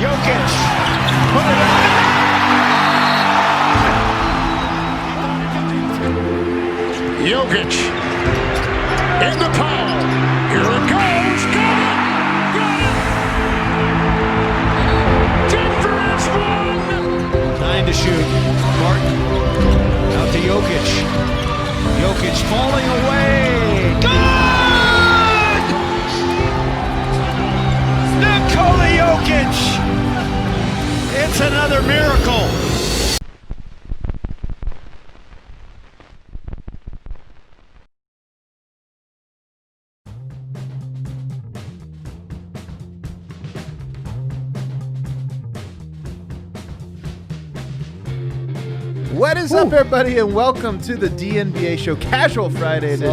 Jokic. Put it up. Jokic. In the power. Here it goes. Got it. Denver has won. 9 to shoot. Martin. Out to Jokic. Jokic falling away. Good! Nikola Jokic. It's another miracle. What is up, everybody, and welcome to the DNBA show, Casual Friday edition.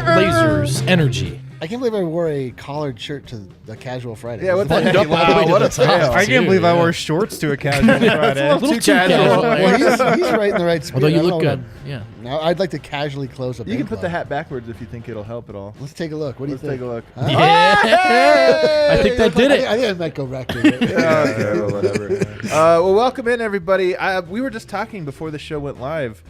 Lasers, energy. I can't believe I wore a collared shirt to the Casual Friday. Yeah, what the heck? Wow, What a fail. I can't believe I wore shorts to a casual Friday. A little too casual. Well, he's right in the right spirit. Although you I don't look know. good, yeah. Now I'd like to casually close up. You can put the hat backwards if you think it'll help at all. Let's take a look. What do you Let's think? take a look. Huh? Yeah. I think that did it. I think I might go back to it. Okay, well, whatever. Well, welcome in, everybody. We were just talking before the show went live.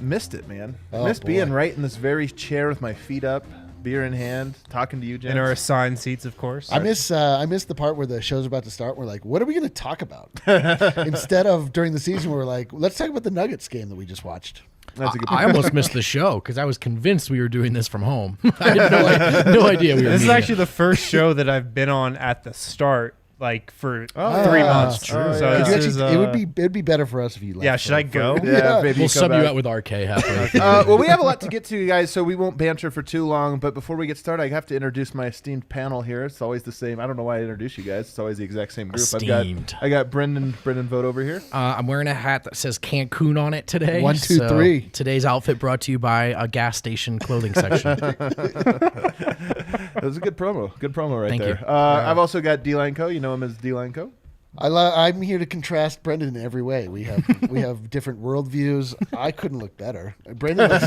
Missed it, man. Oh, Missed boy. being right in this very chair with my feet up, beer in hand, talking to you, gents. In our assigned seats, of course. I miss the part where the show's about to start. We're like, what are we going to talk about? Instead of during the season, we're like, let's talk about the Nuggets game that we just watched. That's a good I point. almost missed the show because I was convinced we were doing this from home. I had no idea we were This is meeting. actually the first show that I've been on at the start, like for 3 yeah. months. True. So Yeah. Could this you is, actually, it'd be better for us if you left. yeah, should I go? Yeah, maybe We'll come sub you back. out with RK halfway through. Well, we have a lot to get to, you guys, so we won't banter for too long. But before we get started, I have to introduce my esteemed panel here. It's always the same. I don't know why I introduce you guys. It's always the exact same group. Esteemed. I got Brendan Vogt over here. I'm wearing a hat that says Cancun on it today. 1, 2, so 3. Today's outfit brought to you by a gas station clothing section. That was a good promo. Good promo right Thank there. you. I've also got D-Line Co. You know him as D-Line Co. I'm here to contrast Brendan in every way. We have different worldviews. I couldn't look better. Brendan's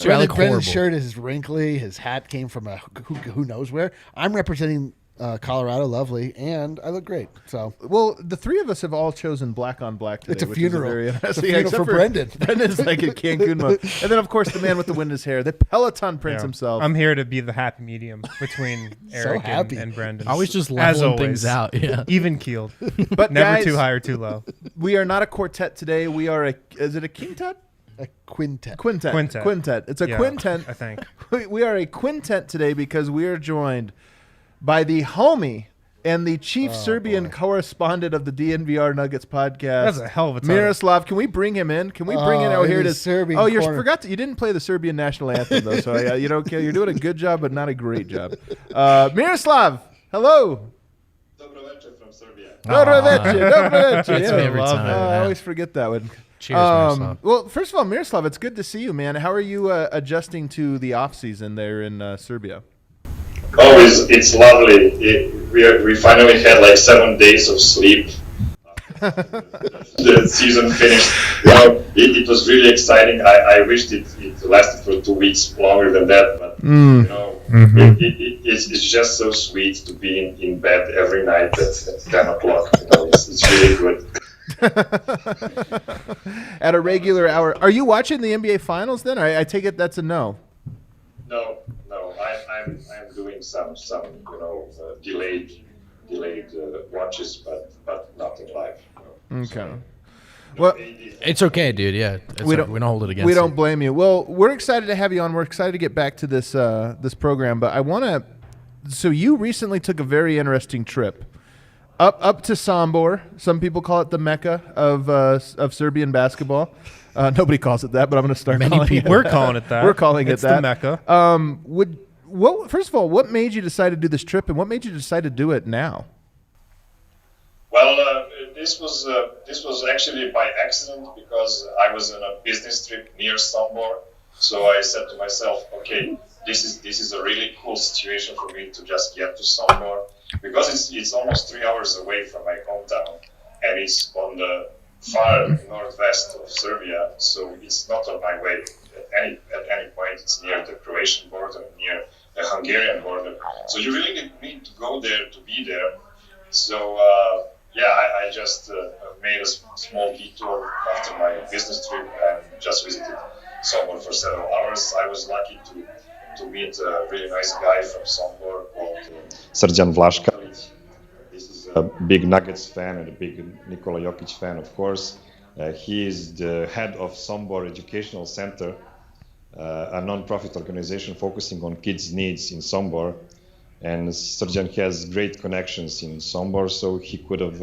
horrible. shirt is wrinkly. His hat came from a who knows where. I'm representing Colorado, lovely, and I look great. So Well, the three of us have all chosen black on black today. It's a which funeral. Is very It's a interesting. funeral Except for Brendan. Brendan's like in Cancun mode. And then, of course, the man with the wind in his hair, the Peloton Prince Yeah. himself. I'm here to be the happy medium between Eric happy. and Brendan. Always just As leveling always. things out. Yeah. Even keeled. but Never guys, too high or too low. we are not a quartet today. We are is it a quintet? a quintet. Quintet. It's a Yeah, quintet. I think. We are a quintet today because we are joined by the homie and the chief Serbian correspondent of the DNVR Nuggets podcast. That's a hell of a title. Miroslav, can we bring him in? Can we bring in? Oh, in here it the is. Serbian Oh, you corner. forgot you didn't play the Serbian national anthem though, so you don't care. You're doing a good job, but not a great job. Miroslav, hello. Dobro večer from Serbia. Dobro večer. Gets me every love time. it. I yeah. always forget that one. Cheers, Miroslav. Well, first of all, Miroslav, it's good to see you, man. How are you adjusting to the off season there in Serbia? Oh, it's lovely. We finally had like 7 days of sleep. The season finished. You know, it was really exciting. I wished it lasted for 2 weeks longer than that, but you know, it's just so sweet to be in bed every night at 10 o'clock. You know, it's really good. At a regular hour. Are you watching the NBA Finals then? I take it that's a no. No, I'm doing some you know delayed watches, but nothing live. You know. Okay. So, Well, It's okay, dude. Yeah. We don't hold it against We you. don't blame you. Well, we're excited to have you on. We're excited to get back to this this program, but I want to. So you recently took a very interesting trip up to Sombor. Some people call it the Mecca of Serbian basketball. Nobody calls it that, but I'm going to start Many calling people. it. We're calling it that. We're calling it's it that. the Mecca. First of all, what made you decide to do this trip, and what made you decide to do it now? Well, this was actually by accident because I was on a business trip near Sombor. So I said to myself, okay, this is a really cool situation for me to just get to Sombor because it's almost 3 hours away from my hometown and it's on the far northwest of Serbia. So it's not on my way at any point. It's near the Croatian border, near the Hungarian border. So you really need to go there, to be there. So I just made a small detour after my business trip and just visited Sombor for several hours. I was lucky to meet a really nice guy from Sombor called Serbian Vlaška. This is a big Nuggets fan and a big Nikola Jokic fan, of course. He is the head of Sombor Educational Center, a non-profit organization focusing on kids' needs in Sombor. And Serbian has great connections in Sombor, so he could have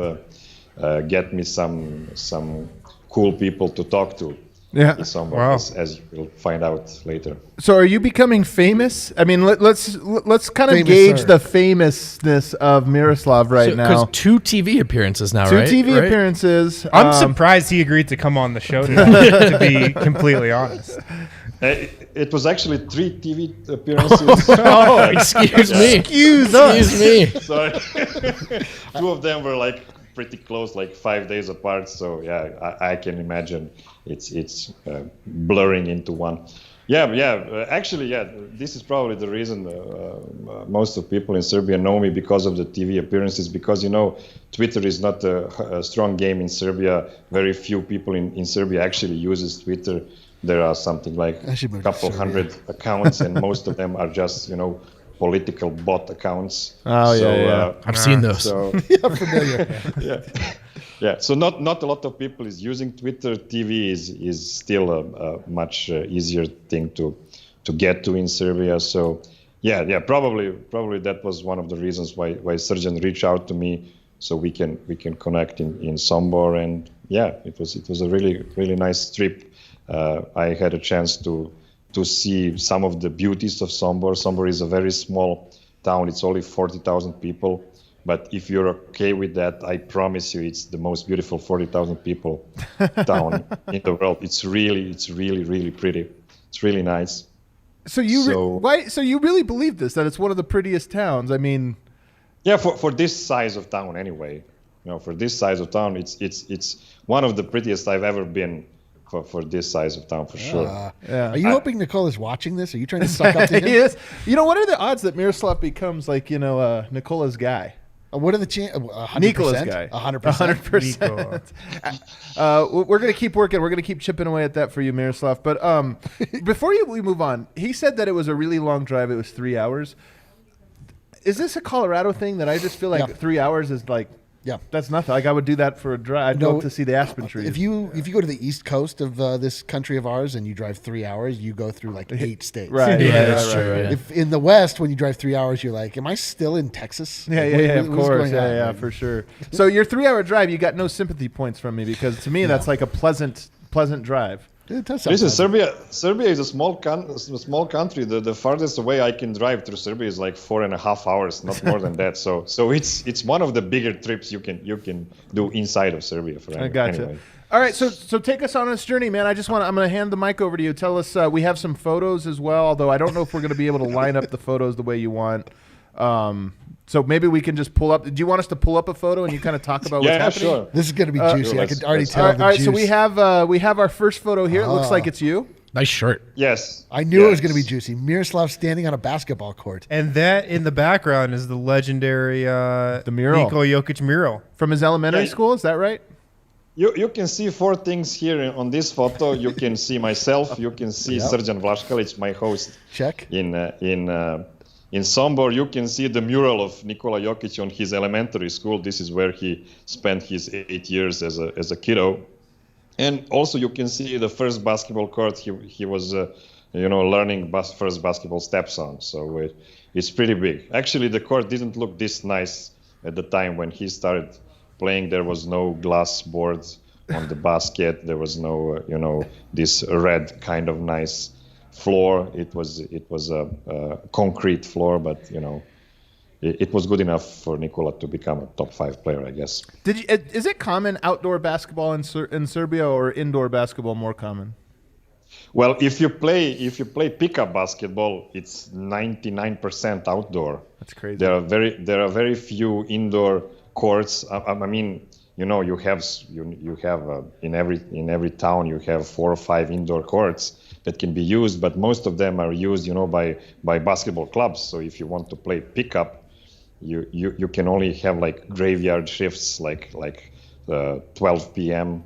get me some cool people to talk to. Yeah. In Sombor, as you will find out later. So are you becoming famous? I mean, let's kind of Famous, gauge sir. the famousness of Miroslav right now. Because 2 TV appearances now, Two right? TV Right? appearances. I'm surprised he agreed to come on the show tonight, to be completely honest. It was actually 3 TV appearances. Oh, excuse me. Excuse me. Sorry. 2 of them were like pretty close, like 5 days apart. So yeah, I can imagine it's blurring into one. Actually, this is probably the reason most of people in Serbia know me, because of the TV appearances, because, you know, Twitter is not a strong game in Serbia. Very few people in Serbia actually uses Twitter. There are something like I should a move to couple Serbia. hundred accounts, and most of them are just, you know, political bot accounts. Oh, yeah. I've seen those. So I'm familiar. yeah. So not a lot of people is using Twitter. TV is still a much easier thing to get to in Serbia. So probably that was one of the reasons why Serbian reached out to me, so we can connect in Sombor. And it was a really nice trip. I had a chance to see some of the beauties of Sombor. Sombor is a very small town. It's only 40,000 people. But if you're okay with that, I promise you, it's the most beautiful 40,000 people town in the world. It's really pretty. It's really nice. So you really believe this, that it's one of the prettiest towns? I mean, Yeah, for this size of town anyway. You know, for this size of town, it's one of the prettiest I've ever been for this size of town, for sure. Are you hoping Nikola's watching this? Are you trying to suck up to him? he is. You know, what are the odds that Miroslav becomes like, you know, Nikola's guy? What are the chances? 100%? Nikola's guy. 100%. 100%. We're going to keep working. We're going to keep chipping away at that for you, Miroslav. But before we move on, he said that it was a really long drive. It was 3 hours. Is this a Colorado thing that I just feel like 3 hours is like, that's nothing. Like, I would do that for a drive. I'd go up to see the aspen trees. If you go to the east coast of this country of ours and you drive 3 hours, you go through like 8 states. Right. That's true. Yeah. If in the West, when you drive 3 hours, you're like, am I still in Texas? Yeah, Like, of what's course. going on? Yeah, for sure. So your 3 hour drive, you got no sympathy points from me, because to me that's like a pleasant drive. It does sound Listen, pleasant. Serbia is a small country. The farthest away I can drive through Serbia is like 4.5 hours, not more than that. So it's one of the bigger trips you can do inside of Serbia. I gotcha. Anyway. All right, so take us on this journey, man. I'm going to hand the mic over to you. Tell us. We have some photos as well, although I don't know if we're going to be able to line up the photos the way you want. So maybe we can just pull up. Do you want us to pull up a photo and you kind of talk about what's happening? Sure. This is going to be juicy. I can already tell All the right, juice. so we have our first photo here. It looks like it's you. Nice shirt. Yes. I knew it was going to be juicy. Miroslav standing on a basketball court. And that in the background is the legendary The mural. Nikola Jokic mural. From his elementary Yeah. school, is that right? You can see 4 things here on this photo. You can see myself. You can see Serbian Vlaškalić, my host. Check. In Sombor, you can see the mural of Nikola Jokic on his elementary school. This is where he spent his 8 years as a kiddo. And also you can see the first basketball court he was, learning first basketball steps on. So it's pretty big. Actually, the court didn't look this nice at the time when he started playing. There was no glass boards on the basket. There was no, this red kind of nice floor. It was a concrete floor, but it was good enough for Nikola to become a top 5 player, I guess. Is it common outdoor basketball in Serbia, or indoor basketball more common? Well, if you play pickup basketball, it's 99% outdoor. That's crazy. There are very few indoor courts. I mean, you have in every town you have 4 or 5 indoor courts that can be used, but most of them are used, by basketball clubs. So if you want to play pickup, you can only have like graveyard shifts, like 12 p.m.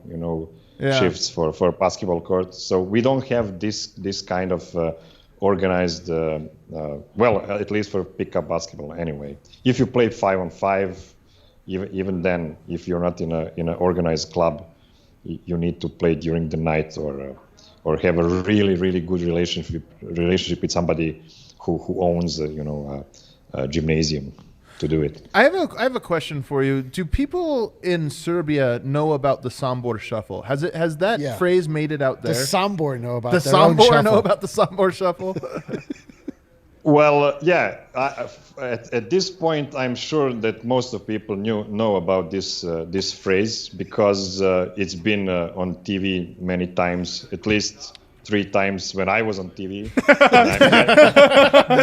Shifts for basketball court. So we don't have this kind of organized. Well, at least for pickup basketball anyway. If you play 5-on-5, even then, if you're not in an organized club, you need to play during the night or have a really good relationship with somebody who owns a gymnasium to do it. I have a question for you. Do people in Serbia know about the Sombor shuffle? Has that phrase made it out there? The Sombor know about the their own Sombor shuffle. know about the Sombor shuffle? Well, at this point, I'm sure that most of people know about this phrase because it's been on TV many times, at least 3 times when I was on TV.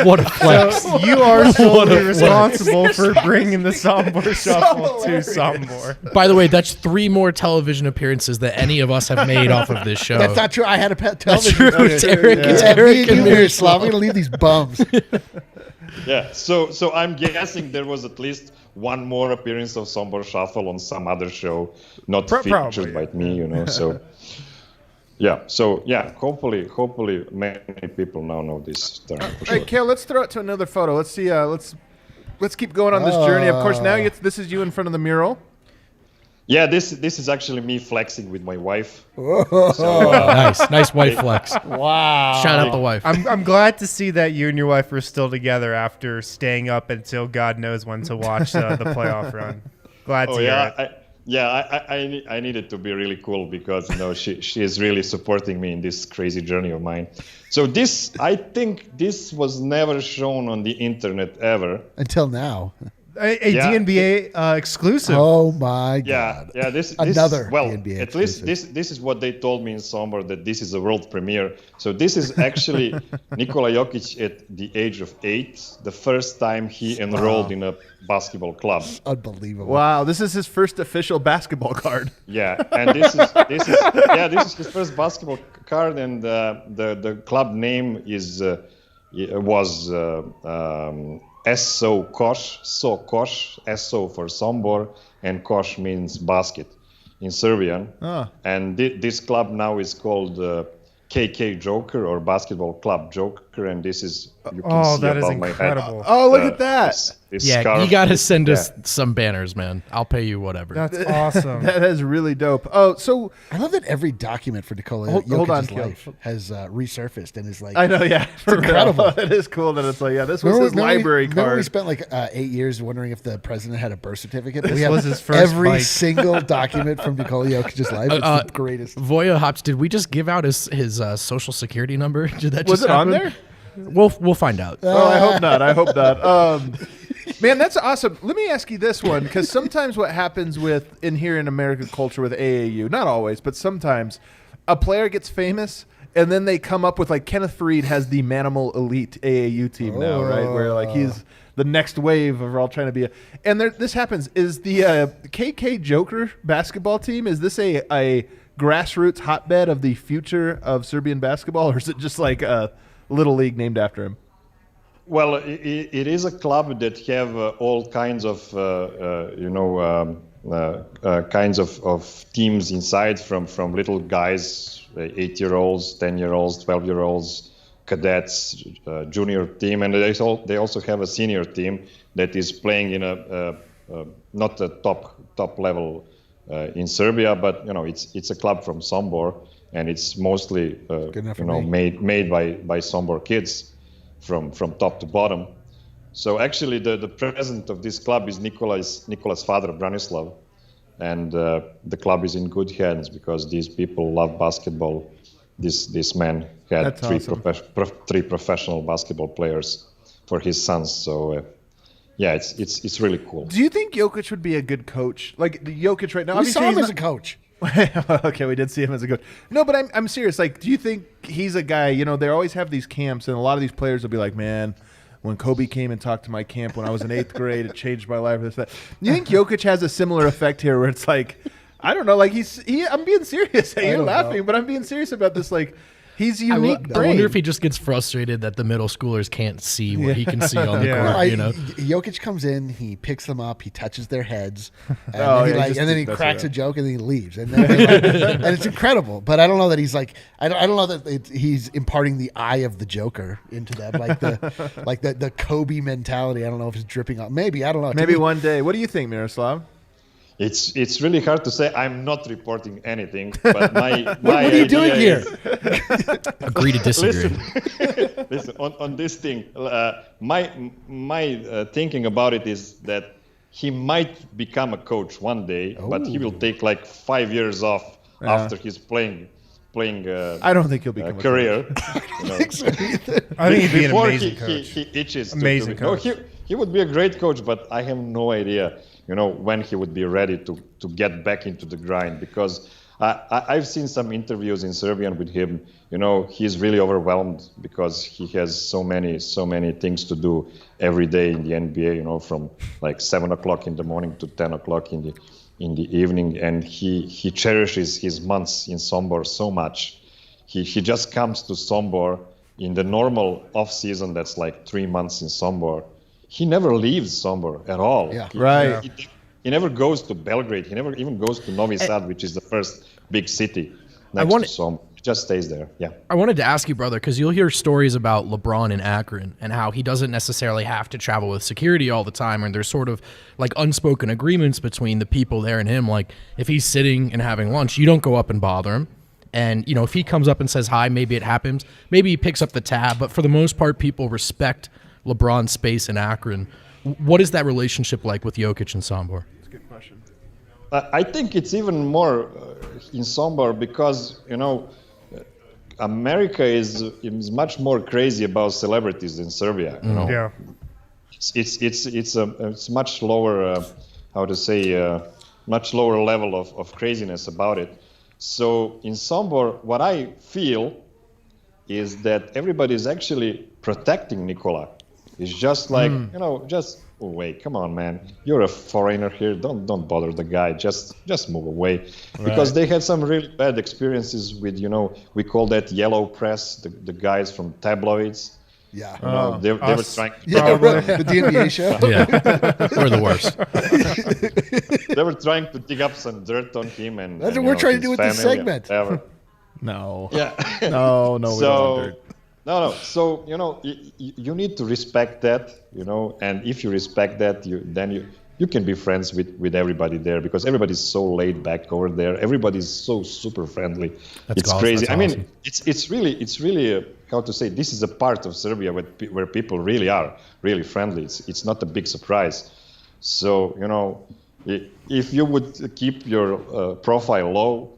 What a flex. So you are solely responsible for bringing the Sombor shuffle to Sombor. By the way, that's 3 more television appearances that any of us have made off of this show. That's not true. I had a pet That's television. true. It's Eric. Yeah, It's Eric and Miroslav. Miroslav. We're gonna leave these bums. Yeah, so I'm guessing there was at least one more appearance of Sombor Shuffle on some other show, not featured by me, So, hopefully many people now know this term. For All sure. right, Kale, let's throw it to another photo. Let's see. Let's keep going on this journey. Of course, now this is you in front of the mural. Yeah, this is actually me flexing with my wife. Nice wife flex. Wow. Shout out the wife. I'm glad to see that you and your wife are still together after staying up until God knows when to watch the playoff run. Glad to hear it. I need it to be really cool because she is really supporting me in this crazy journey of mine. So I think this was never shown on the internet ever Until now. A DNBA exclusive. Oh my God. Yeah. This Another well, DNBA at least this is what they told me in Sombor, that this is a world premiere. So this is actually Nikola Jokic at the age of 8, the first time he enrolled in a basketball club. Unbelievable. Wow, this is his first official basketball card. Yeah, and this is his first basketball card, and the club name was SO Koš, SO for Sombor, and Koš means basket in Serbian. And this club now is called KK Joker, or Basketball Club Joker, and this is you can see that is above my head. incredible. Oh, look at that. This Yeah, scarf. you got to send us some banners, man. I'll pay you whatever. That's awesome. That is really dope. Oh, so I love that every document for Nikola Hold on, Jokic's Kale. life has resurfaced and is like. I know, yeah. It's incredible. It is cool that it's like, this was his library Remember we card. spent like 8 years wondering if the president had a birth certificate? This we have was his first every bike. single document from Nikola Jokic's life. It's the greatest. Voya Hops, did we just give out his social security number? Did that Was just it on happen? there? We'll find out. Oh, I hope not. I hope not. Man, that's awesome. Let me ask you this one, because sometimes what happens here in American culture with AAU, not always, but sometimes a player gets famous and then they come up with, like, Kenneth Faried has the Manimal Elite AAU team now, right? Where, like, he's the next wave of all trying to be and this happens. Is the KK Joker basketball team, is this a grassroots hotbed of the future of Serbian basketball, or is it just like a little league named after him? Well, it is a club that have all kinds of, kinds of teams inside, from little guys, 8-year-olds, 10-year-olds, 12-year-olds, cadets, junior team, and they also have a senior team that is playing in a not a top level in Serbia, but it's a club from Sombor, and it's mostly made by Sombor kids. From top to bottom. So actually the president of this club is Nikola's father, Branislav, and the club is in good hands because these people love basketball. This man had three professional basketball players for his sons. So it's really cool. Do you think Jokic would be a good coach? Like Jokic right now, We saw obviously him he's as a coach. Okay, we did see him as a coach. No, but I'm serious. Like, do you think he's a guy, they always have these camps, and a lot of these players will be like, man, when Kobe came and talked to my camp when I was in 8th grade, it changed my life. This, that. You think Jokic has a similar effect here where it's like, I don't know, like I'm being serious. You're laughing, but I'm being serious about this. Like, He's unique. I wonder if he just gets frustrated that the middle schoolers can't see what he can see on the court. You know? Jokic comes in, he picks them up, he touches their heads, and, and then he cracks a joke, and then he leaves. And, and it's incredible. But I don't know that he's like, I don't know that he's imparting the eye of the Joker into them, like the Kobe mentality. I don't know if it's dripping out. Maybe, I don't know. Maybe one day. What do you think, Miroslav? It's really hard to say. I'm not reporting anything, but my what are you doing here? Agree to disagree. Listen, on this thing, my thinking about it is that he might become a coach one day, but he will take like 5 years off after his playing. I don't think he'll become career. A coach. I think he'd be an Before amazing coach. He itches. Amazing coach. No, he would be a great coach, but I have no idea. When he would be ready to get back into the grind, because I've seen some interviews in Serbian with him. He's really overwhelmed because he has so many things to do every day in the NBA. From like 7 o'clock in the morning to 10 o'clock in the evening, and he cherishes his months in Sombor so much. He just comes to Sombor in the normal off season. That's like 3 months in Sombor. He never leaves Sombor at all. Yeah. Right. He never goes to Belgrade. He never even goes to Novi Sad, which is the first big city next to Sombor. He just stays there. Yeah. I wanted to ask you, brother, because you'll hear stories about LeBron in Akron and how he doesn't necessarily have to travel with security all the time, and there's sort of like unspoken agreements between the people there and him. Like if he's sitting and having lunch, you don't go up and bother him. And, if he comes up and says hi, maybe it happens. Maybe he picks up the tab, but for the most part, people respect LeBron's space in Akron. What is that relationship like with Jokic and Sombor? That's a good question. I think it's even more in Sombor because, America is much more crazy about celebrities than Serbia. Yeah. It's much lower, much lower level of craziness about it. So in Sombor, what I feel is that everybody is actually protecting Nikola. It's just like, wait, come on, man. You're a foreigner here. Don't bother the guy. Just move away. Right. Because they had some really bad experiences with, we call that yellow press, the guys from tabloids. Yeah. They were trying to... the DNBA show? Yeah. We're the worst. They were trying to dig up some dirt on him. And that's what we're trying to do with this segment. No. Yeah. No, we don't want dirt. No. So, you need to respect that, and if you respect that, then you can be friends with everybody there because everybody's so laid back over there. Everybody's so super friendly. It's crazy. I mean, it's really how to say, this is a part of Serbia where people really are really friendly. It's not a big surprise. So, if you would keep your profile low,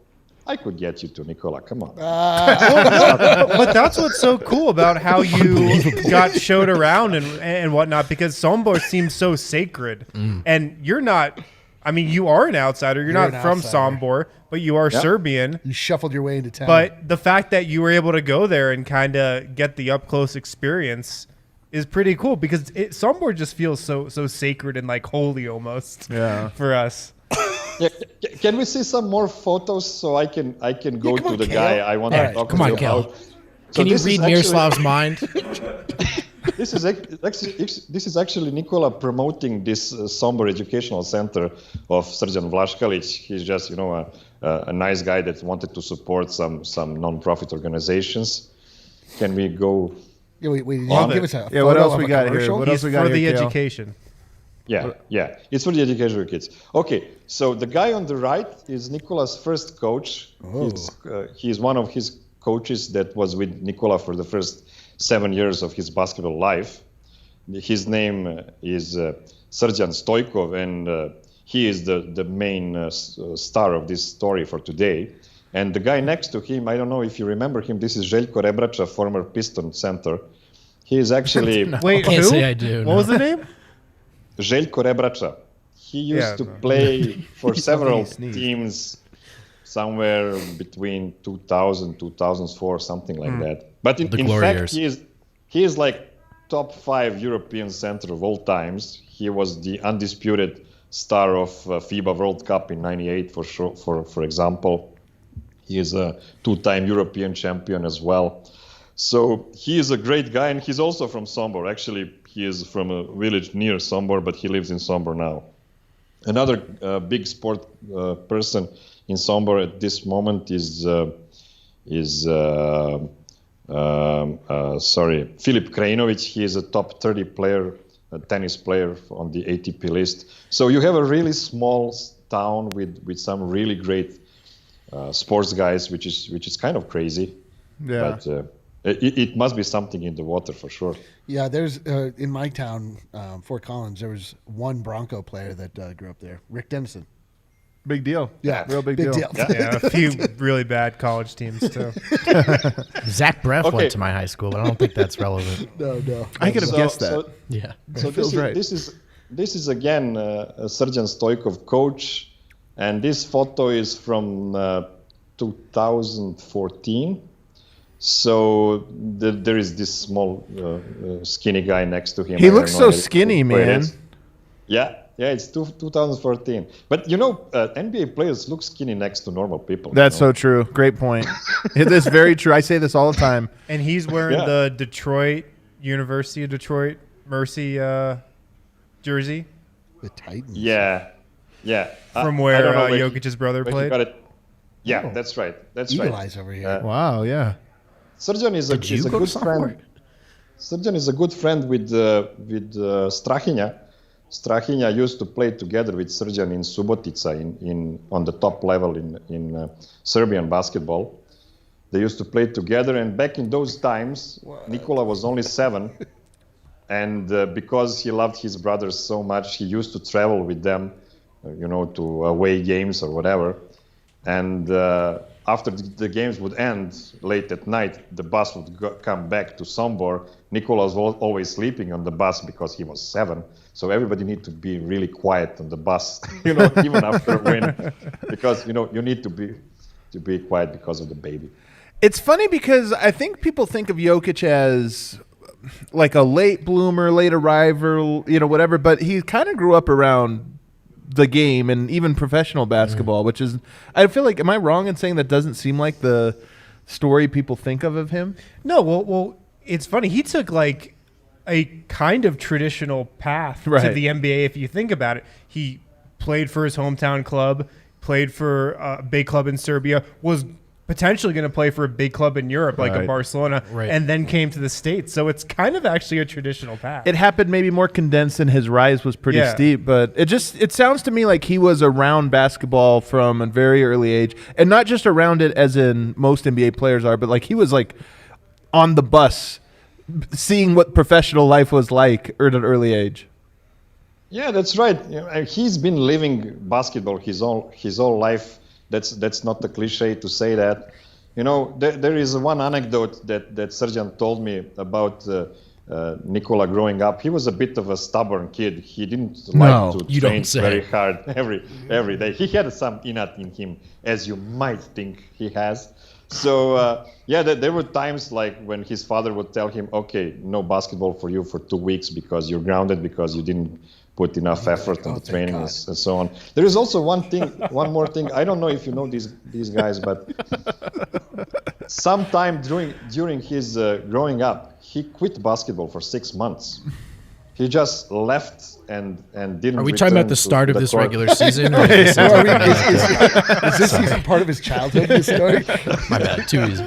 I could get you to Nikola. Come on. But that's what's so cool about how you got showed around and whatnot, because Sombor seems so sacred. And you're not, you are an outsider. You're not from Sombor, but you are Serbian. You shuffled your way into town. But the fact that you were able to go there and kind of get the up-close experience is pretty cool, because Sombor just feels so sacred and like holy almost for us. Yeah, can we see some more photos so I can go to the guy I want to talk to you about? So can you read Miroslav's mind? This is actually Nikola promoting this Sombor Educational Center of Srđan Vlaškalić. He's just a nice guy that wanted to support some non-profit organizations. Can we go? Yeah, wait. Give us a what else we got here? What else we got for the here, education. Yeah. It's for the education of kids. Okay, so the guy on the right is Nikola's first coach. He's one of his coaches that was with Nikola for the first 7 years of his basketball life. His name is Srđan Stojkov, and he is the main star of this story for today. And the guy next to him, I don't know if you remember him, this is Željko Rebrača, former Piston center. He is actually... Wait, can't who? say I do. What was the name? Željko Rebrača. He used to play for several teams somewhere between 2000, 2004, something like that. But in fact, he is like top 5 European center of all times. He was the undisputed star of FIBA World Cup in '98, for example. He is a 2-time European champion as well. So he is a great guy, and he's also from Sombor. Actually, he is from a village near Sombor, but he lives in Sombor now. Another big sport person in Sombor at this moment is Filip Krajinovic. He is a top 30 player, a tennis player on the ATP list. So you have a really small town with some really great sports guys, which is kind of crazy. Yeah. But it must be something in the water for sure. Yeah, there's in my town, Fort Collins, there was one Bronco player that grew up there, Rick Dennison. Big deal. Yeah, Real big deal. Yeah, a few really bad college teams too. Zach Breff Okay. went to my high school, but I don't think that's relevant. No. I could have guessed that. So, Yeah. so feels right. this is again Sergeant Stojkov, coach, and this photo is from 2014. So there is this small skinny guy next to him. He I don't looks know so where skinny, it man. is. Yeah, it's 2014. But NBA players look skinny next to normal people. That's so true. Great point. It is very true. I say this all the time. And he's wearing Yeah. the Detroit University of Detroit Mercy jersey The Titans. Yeah. from I where don't know Jokic's brother where he played. got it. Yeah, Oh. that's right. Eagle Eyes over here. Wow, yeah. Sergeant is a Did you is a go to good Sombor? friend. Sergeant is a good friend with Strahinja. Strahinja used to play together with Sergeant in Subotica on the top level in Serbian basketball. They used to play together, and back in those times, Nikola was only 7, and because he loved his brothers so much, he used to travel with them, to away games or whatever. And after the games would end late at night, the bus would come back to Sombor. Nikola was always sleeping on the bus because he was 7. So everybody need to be really quiet on the bus, even after a win, because you need to be quiet because of the baby. It's funny because I think people think of Jokic as like a late bloomer, late arriver, whatever, but he kind of grew up around the game and even professional basketball, which is, I feel like, am I wrong in saying that doesn't seem like the story people think of him? No, well, it's funny. He took like a kind of traditional path to Right. the NBA. If you think about it, he played for his hometown club, played for a big club in Serbia, was potentially going to play for a big club in Europe, like a Right. Barcelona, Right. and then came to the States. So it's kind of actually a traditional path. It happened maybe more condensed and his rise was pretty Yeah. steep, but it sounds to me like he was around basketball from a very early age, and not just around it as in most NBA players are, but like he was like on the bus seeing what professional life was like at an early age. Yeah, that's right. He's been living basketball his whole life. That's not a cliche to say that. There is one anecdote that Sergeant told me about Nikola growing up. He was a bit of a stubborn kid. He didn't No, like to you don't train say. very hard every day. He had some innate in him, as you might think he has. So there were times like when his father would tell him, "Okay, no basketball for you for 2 weeks because you're grounded because you didn't put enough effort in the thank training," God. and so on. There is also one more thing. I don't know if you know these guys, but sometime during his growing up, he quit basketball for 6 months. He just left and didn't. Are we talking about return the to start of the this court. regular season? Or is this Is this even part of his childhood, this story? my bad, too easy.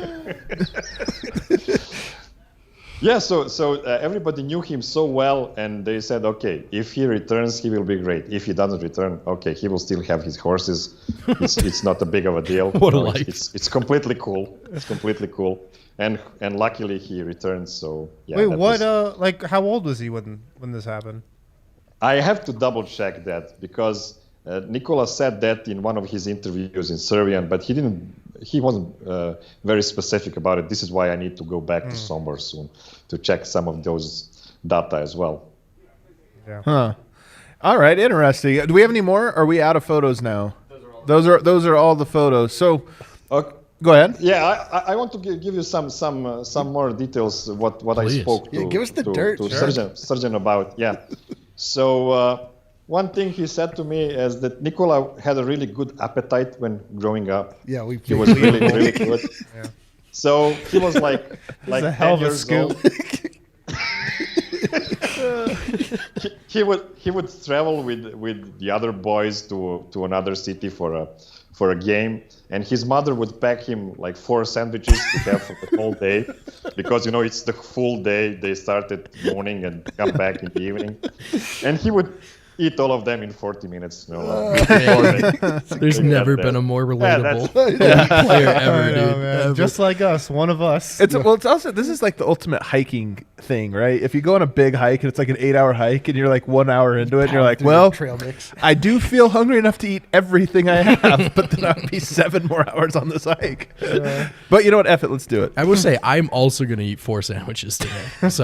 Yeah, so everybody knew him so well, and they said, okay, if he returns, he will be great. If he doesn't return, okay, he will still have his horses. It's not a big of a deal. What a life. It's completely cool. It's completely cool, and luckily he returned. So yeah. Wait, that what? was- How old was he when this happened? I have to double check that because Nikola said that in one of his interviews in Serbian, but he wasn't very specific about it. This is why I need to go back to Sombor soon to check some of those data as well. Huh. All right, interesting. Do we have any more? Or are we out of photos now? Those are all the photos. So Okay. go ahead. Yeah, I want to give you some more details what I Please. spoke to. Yeah, give us the dirt, to sure. Sergeant about. Yeah. So one thing he said to me is that Nikola had a really good appetite when growing up. Yeah, he was really, really good. Yeah. So he was like a hell 10 of a years scoop. old. he would travel with the other boys to another city for a game, and his mother would pack him like 4 sandwiches to have for the whole day, because it's the full day. They start at morning and come back in the evening, and he would eat all of them in 40 minutes. There's never been a more relatable player ever, dude. Ever. Just like us, one of us. It's also, this is like the ultimate hiking thing, right? If you go on a big hike and it's like an 8-hour hike and you're like 1 hour into it and you're like, well, trail mix. I do feel hungry enough to eat everything I have, but then I'll be 7 more hours on this hike. But you know what? F it, let's do it. I will say I'm also going to eat 4 sandwiches today, so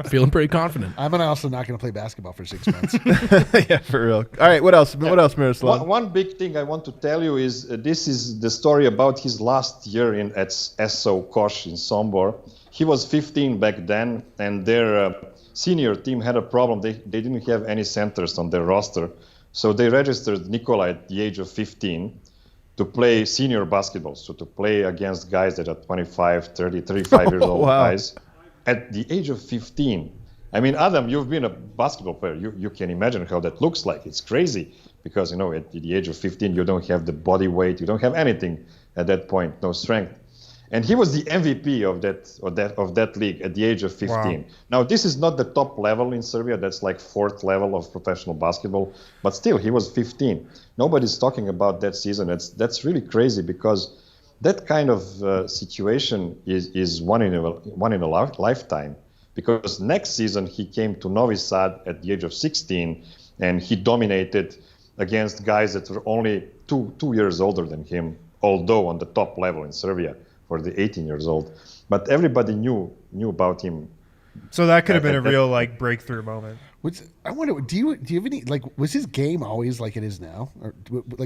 feeling pretty confident. I'm also not going to play basketball for 6 months. Yeah, for real. All right, what else? What else, Miroslav? One big thing I want to tell you is this is the story about his last year at SO Koš in Sombor. He was 15 back then, and their senior team had a problem. They didn't have any centers on their roster, so they registered Nikola at the age of 15 to play senior basketball, so to play against guys that are 25, 30, 35 years old guys at the age of 15. I mean, Adam, you've been a basketball player. You can imagine how that looks like. It's crazy because, at the age of 15, you don't have the body weight. You don't have anything at that point, no strength. And he was the MVP of that league at the age of 15. Wow. Now, this is not the top level in Serbia. That's like 4th level of professional basketball. But still, he was 15. Nobody's talking about that season. That's really crazy because that kind of situation is one in a lifetime. Because next season he came to Novi Sad at the age of 16, and he dominated against guys that were only two years older than him, although on the top level in Serbia for the 18 years old. But everybody knew about him. So that could have been a real breakthrough moment. I wonder, do you have any, was his game always like it is now? Or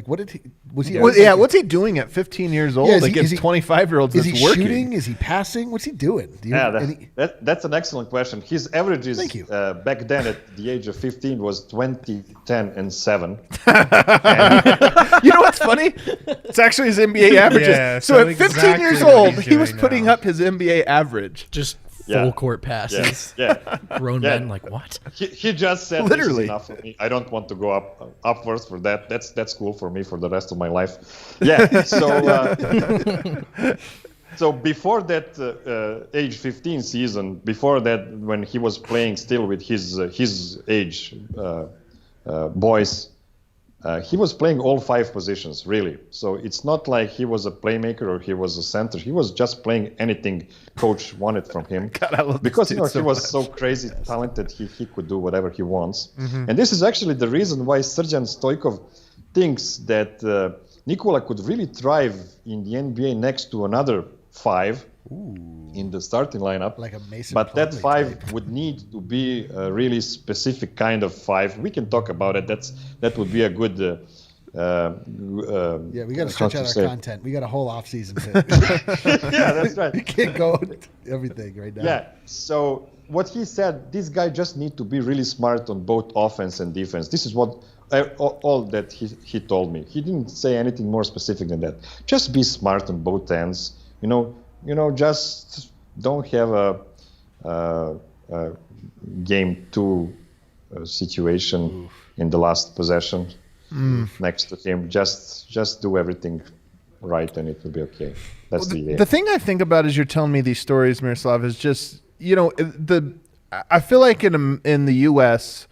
what did he, was he? What's he doing at 15 years old against 25-year-olds? Is he working? Shooting? Is he passing? What's he doing? That's an excellent question. His averages back then at the age of 15 was 20, 10, and 7. You know what's funny? It's actually his NBA averages. Yeah, so at 15 years old, he was putting up his NBA average. Just full court passes. Yeah. Grown men what? He just said, literally, this is enough for me. I don't want to go upwards for that. That's cool for me for the rest of my life. Yeah. So before that age 15 season, before that, when he was playing still with his age boys, he was playing all 5 positions, really. So it's not like he was a playmaker or he was a center. He was just playing anything coach wanted from him. God, I love because he was so crazy talented, he could do whatever he wants. Mm-hmm. And this is actually the reason why Srđan Stojkov thinks that Nikola could really thrive in the NBA next to another 5 in the starting lineup. Like a Mason but that Plumlee 5 type. would need to be a really specific kind of 5. We can talk about it. That would be a good. We got to stretch out our content. We got a whole off season. Yeah, that's right. We can't go everything right now. Yeah. So what he said, this guy just need to be really smart on both offense and defense. This is what all that he told me. He didn't say anything more specific than that. Just be smart on both ends. Just don't have a game 2 situation in the last possession next to him. Just do everything right, and it will be okay. That's the idea. The thing I think about as you're telling me these stories, Miroslav, is just I feel like in the U.S.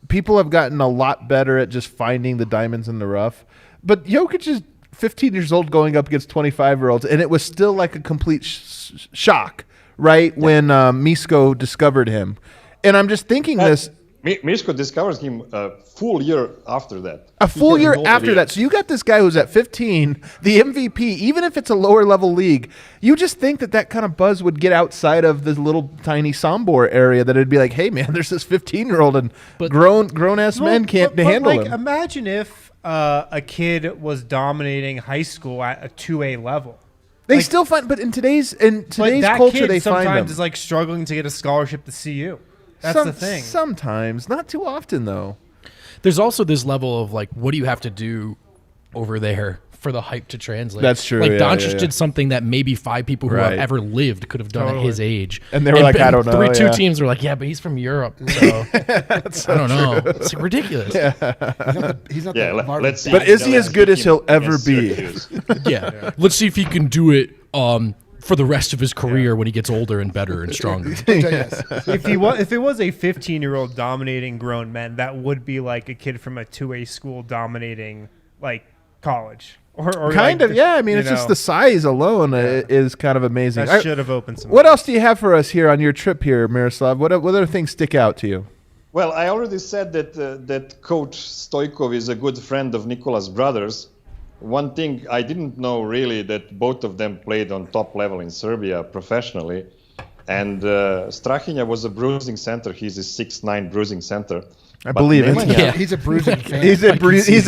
people have gotten a lot better at just finding the diamonds in the rough, but Jokic is 15 years old going up against 25-year-olds, and it was still like a complete shock, right, when Misko discovered him. And I'm just thinking this. Misko discovers him a full year after that. A full year after that. So you got this guy who's at 15, the MVP, even if it's a lower-level league, you just think that kind of buzz would get outside of this little tiny Sombor area, that it'd be like, hey, man, there's this 15-year-old, and grown-ass men can't handle him. Imagine if a kid was dominating high school at a 2A level. They still find, but in today's culture, they find them. Sometimes is struggling to get a scholarship to CU. That's the thing. Sometimes, not too often though. There's also this level of like, what do you have to do over there for the hype to translate? That's true, Like yeah, Doncic yeah. did something that maybe 5 people who have Right. ever lived could have done at his age. And they were like, I don't know, Two yeah. teams were like, yeah, but he's from Europe, so I don't know. It's like ridiculous. Yeah. He's not Yeah, the Marvin let's see. But is he Let's as good see as he'll him ever against be? Syracuse. Let's see if he can do it for the rest of his career when he gets older and better and stronger. Yes. If it was a 15-year-old dominating grown men, that would be like a kid from a 2A school dominating like college. Or Kind like, of, yeah. I mean, you it's just know, the size alone is kind of amazing. that should have opened some. What else do you have for us here on your trip here, Miroslav? What other things stick out to you? Well, I already said that Coach Stojkov is a good friend of Nikola's brothers. One thing I didn't know really that both of them played on top level in Serbia professionally. And Strahinja was a bruising center. He's a 6'9" bruising center. I believe it. Nemanja- Yeah. He's a bruising fan. He's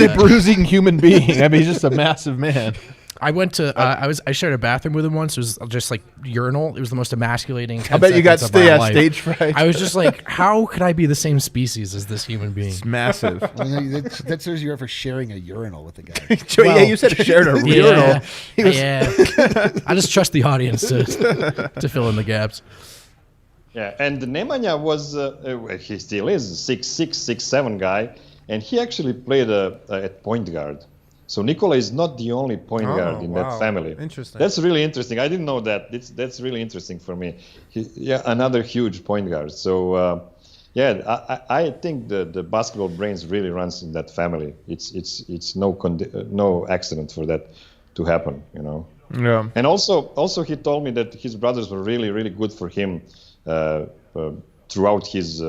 a bruising human being. I mean, he's just a massive man. I went to I shared a bathroom with him once. It was just like urinal. It was the most emasculating. 10 I bet you got seconds of my life. stage fright. I was just like, how could I be the same species as this human being? It's massive. That serves you for sharing a urinal with the guy. Joey, yeah, you said shared a urinal. He was- Yeah. I just trust the audience to fill in the gaps. Yeah, and Nemanja was, he still is, 6'6", 6'7" guy, and he actually played at point guard. So Nikola is not the only point guard in that family. Interesting. That's really interesting. I didn't know that. That's really interesting for me. Another huge point guard. So, I think the basketball brains really runs in that family. It's no accident for that to happen, you know. Yeah. And also he told me that his brothers were really, really good for him throughout his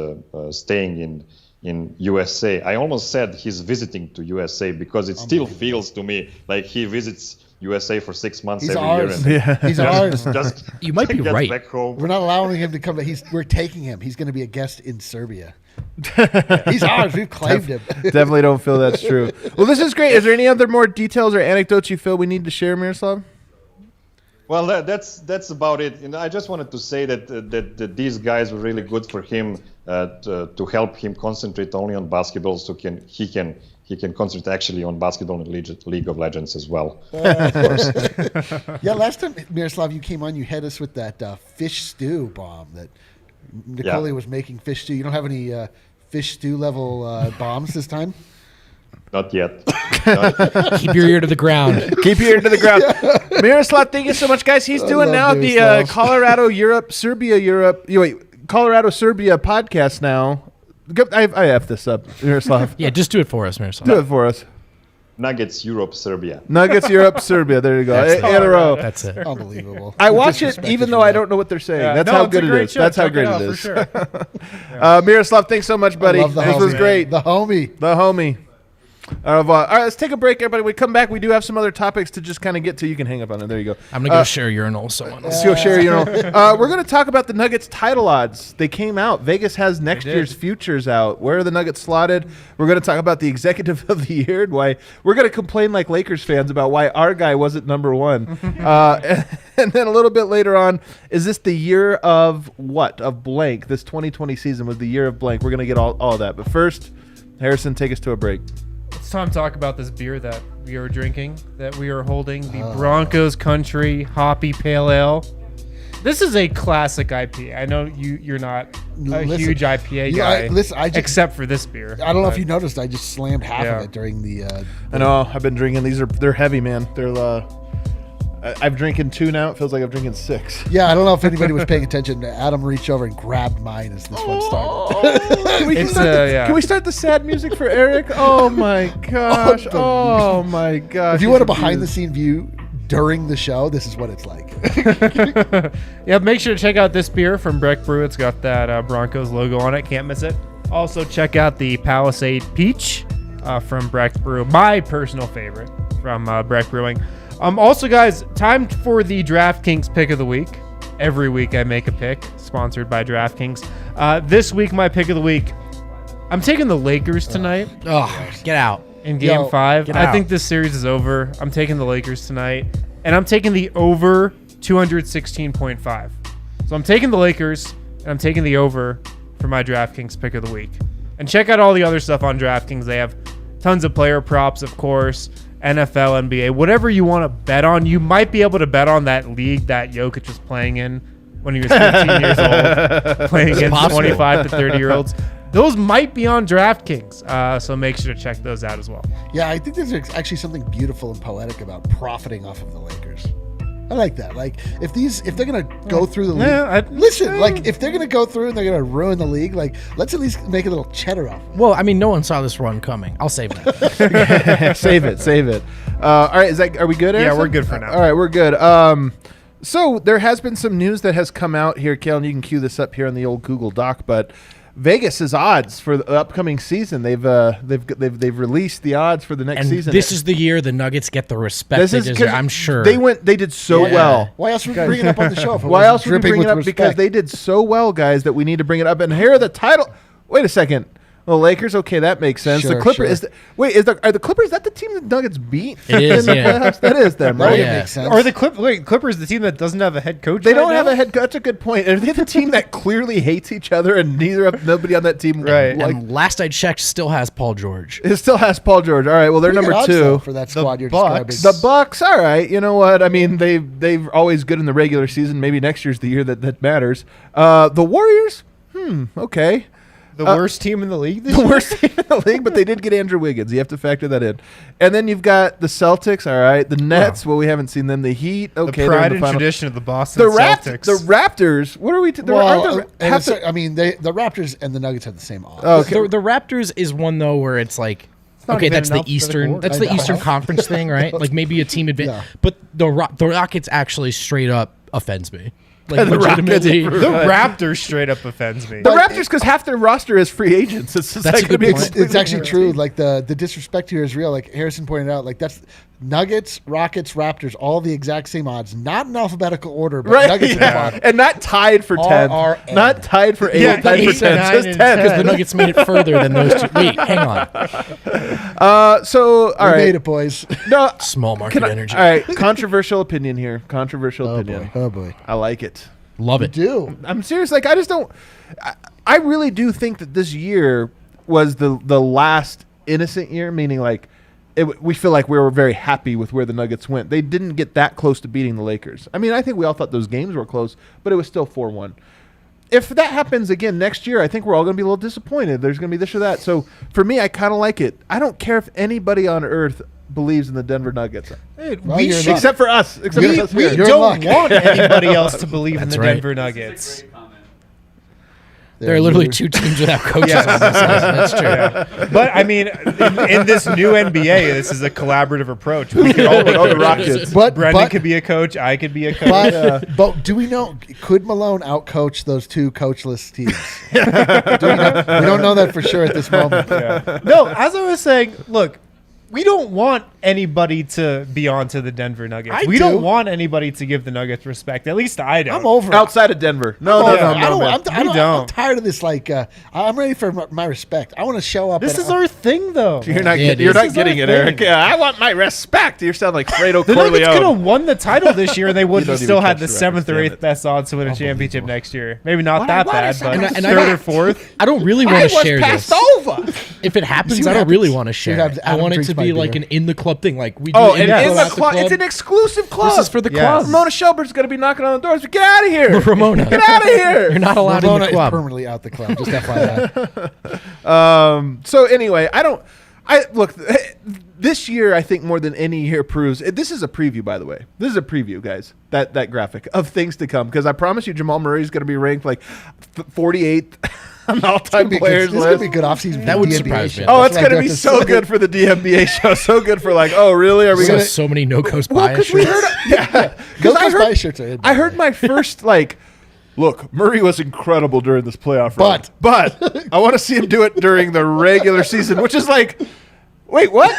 staying in USA. I almost said he's visiting to USA because it still feels to me like he visits USA for 6 months He's every ours. year. And He's ours. just You might be gets right. Back home. We're not allowing him to come. We're taking him. He's going to be a guest in Serbia. He's ours. We've claimed him. Definitely don't feel that's true. Well, this is great. Is there any other more details or anecdotes you feel we need to share, Miroslav? Well, that's about it. You know, I just wanted to say that these guys were really good for him to help him concentrate only on basketball, so he can concentrate actually on basketball and League of Legends as well. Of course. Yeah, last time, Miroslav, you came on, you had us with that fish stew bomb that Nikola was making fish stew. You don't have any fish stew level bombs this time? Not yet. Keep your ear to the ground. Keep your ear to the ground. Miroslav, thank you so much, guys. He's doing now love the Miroslav. Colorado Serbia podcast now. I F this up, Miroslav. Yeah, just do it for us, Miroslav. Do it for us. Nuggets, Europe, Serbia. Nuggets, Europe, Serbia. There you go. That's In a row. That's it. Unbelievable. I watch it Disrespect even is though I real. don't know what they're saying. Yeah, That's no, how it's a good it great is. show. That's how Check great out it for is. sure. Miroslav, thanks so much, buddy. I love the This homie. was great. The homie. The homie. Au revoir. All right, let's take a break, everybody. When we come back, we do have some other topics to just kind of get to. You can hang up on it. There you go. I'm going to go share a urinal with someone. Let's go share, we're going to talk about the Nuggets title odds. They came out. Vegas has next year's futures out. Where are the Nuggets slotted? We're going to talk about the executive of the year and why we're going to complain like Lakers fans about why our guy wasn't number one. And then a little bit later on, is this the year of what? Of blank. This 2020 season was the year of blank. We're going to get all of that. But first, Harrison, take us to a break. It's time to talk about this beer that we are drinking, that we are holding, the Broncos Country Hoppy Pale Ale. This is a classic IPA. I know you're not a Listen, huge IPA yeah, guy, I just, except for this beer. I don't know if you noticed, I just slammed half Yeah. of it during the. I know. I've been drinking. They're heavy, man. They're I've drinking 2 now. It feels like I'm drinking 6. Yeah, I don't know if anybody was paying attention. Adam reached over and grabbed mine as this one started. Can we start the sad music for Eric? Oh my gosh. Oh my gosh. If you want a behind the scene view during the show, this is what it's like. Yeah, make sure to check out this beer from Breck Brew. It's got that Broncos logo on it. Can't miss it. Also, check out the Palisade Peach from Breck Brew. My personal favorite from Breck Brewing. Also, guys, time for the Draftkings pick of the week. Every week I make a pick, sponsored by Draftkings. This week, my pick of the week, I'm taking the Lakers tonight Oh, get out. in Game 5. get I out. think this series is over. I'm taking the Lakers tonight, and I'm taking the over 216.5. So I'm taking the Lakers, and I'm taking the over for my Draftkings pick of the week. And check out all the other stuff on DraftKings. They have tons of player props, of course, NFL, NBA, whatever you want to bet on. You might be able to bet on that league that Jokic was playing in when he was 15 years old, playing against 25 to 30-year-olds. Those might be on DraftKings, so make sure to check those out as well. Yeah, I think there's actually something beautiful and poetic about profiting off of the Lakers. I like that. Like, if they're gonna go through the league, like if they're gonna go through and they're gonna ruin the league, like let's at least make a little cheddar off. Well, I mean, no one saw this run coming. I'll save that. Save it. All right, are we good, Harrison? Yeah, we're good for now. All right, we're good. So there has been some news that has come out here, Kalen. You can cue this up here on the old Google Doc, but Vegas's odds for the upcoming season, they've released the odds for the next season. This is the year the Nuggets get the respect they deserve, I'm sure. They did so well. Why else would we bring it up on the show? Why else would we bring it up? Because they did so well, guys, that we need to bring it up. And here are the title. Wait a second. The Lakers, okay, that makes sense. Sure, the Clippers sure. Are the Clippers that the team the Nuggets beat? It is, in the yeah. playoffs? That is them, right? That makes sense. Are the Clippers the team that doesn't have a head coach? They right don't now? have a head coach. That's a good point. Are they the team that clearly hates each other and nobody on that team Right. And last I checked, still has Paul George. It still has Paul George. All right, well they're Pretty good number odds, 2 though, for that squad you're Bucks. describing. The Bucks, all right. You know what? I mean, they've always good in the regular season. Maybe next year's the year that matters. The Warriors, okay. The worst team in the league this The year? worst team in the league, but they did get Andrew Wiggins. You have to factor that in. And then you've got the Celtics, all right. The Nets, well, we haven't seen them. The Heat, okay. The pride they're in and the final. tradition of the Boston The Celtics. The Raptors, what are we? The Raptors and the Nuggets have the same odds. Okay. The Raptors is one, though, where it's like, not okay, even that's the enough for the Eastern. court. That's I the know. Eastern Conference thing, right? Like maybe a team advantage. Yeah. But the Rockets actually straight up offends me. Like The Rockets legitimately. are The Raptors straight up offends me. The Raptors, because half their roster is free agents. It's just That's like a good gonna be point. It's actually true. Like the disrespect here is real. Like Harrison pointed out, like that's Nuggets, Rockets, Raptors, all the exact same odds. Not in alphabetical order, but right, Nuggets at the bottom. and not tied for 10th, RRN. not tied for 8th, Yeah, tied for 8, 10th, 9, just and 10. Because the Nuggets made it further than those two. Wait, hang on. So all We right, made it, boys. no Small market can I- energy. All right, controversial opinion here. Controversial Oh opinion. boy. Oh boy. I like it. Love it. Do. I'm serious. Like I just don't. I really do think that this year was the last innocent year, meaning like we feel like we were very happy with where the Nuggets went. They didn't get that close to beating the Lakers. I mean, I think we all thought those games were close, but it was still 4-1. If that happens again next year, I think we're all going to be a little disappointed. There's going to be this or that. So for me, I kind of like it. I don't care if anybody on earth believes in the Denver Nuggets, Dude, Well, we you're in should, luck. except for us. Except for us we here. You're in don't luck. want anybody else to believe in That's the right. Denver Nuggets. There are literally two teams without coaches. Yes. on this list. That's true. But I mean, in this new NBA, this is a collaborative approch. We could all be Oh, the coaches. Rockets. But Brendan could be a coach. I could be a coach. But do we know? Could Malone outcoach those two coachless teams? Do we know? We don't know that for sure at this moment. No, as I was saying, look, we don't want anybody to be on to the Denver Nuggets. We do. don't want anybody to give the Nuggets respect. At least I don't. I'm over it. Outside of Denver. No, I'm no, over no, it. no, man. I'm don't. tired of this. Like, I'm ready for my respect. I want to show up. This and- is our thing, though. You're not, Yeah, get, you're it not is. getting This it, is our Eric. thing. Yeah, I want my respect. You sound like Fredo The Nuggets could Corleone. have won the title this year, and they would don't have even still had catch the the 7th records, or damn 8th it. best odds to win a championship next year. Maybe not that what bad, is that? but And third I- or fourth. I don't really I want was to share passed this. over. If it happens, See what I don't really happens. want to See what share it. happens. I Adam want it drinks to my be like beer. an in the club thing. Like we Oh, do and Yes. in info the at club, it's an exclusive club. This is for the Yes. club. Ramona Shelburne's going to be knocking on the doors. Get out of here. Ramona. Get out of here. You're not allowed Ramona in is the club. permanently out the club. Just FYI. So anyway, look, this year I think more than any year proves, this is a preview, by the way. This is a preview, guys, that graphic of things to come. Because I promise you Jamal Murray is going to be ranked like 48th on the all-time players This is gonna list. be a good offseason. That for would the surprise NBA me. show. Oh, That's it's what I going to got be so say. good for the DNBA show. So good for like, oh, really? Are we So, going to... so many no coast Well, bias because we shirts. heard... Yeah. No Because I Coast heard... Bias shirts are in, by I the heard way. my first, like... Look, Murray was incredible during this playoff run. But I want to see him do it during the regular season, which is like... Wait, what?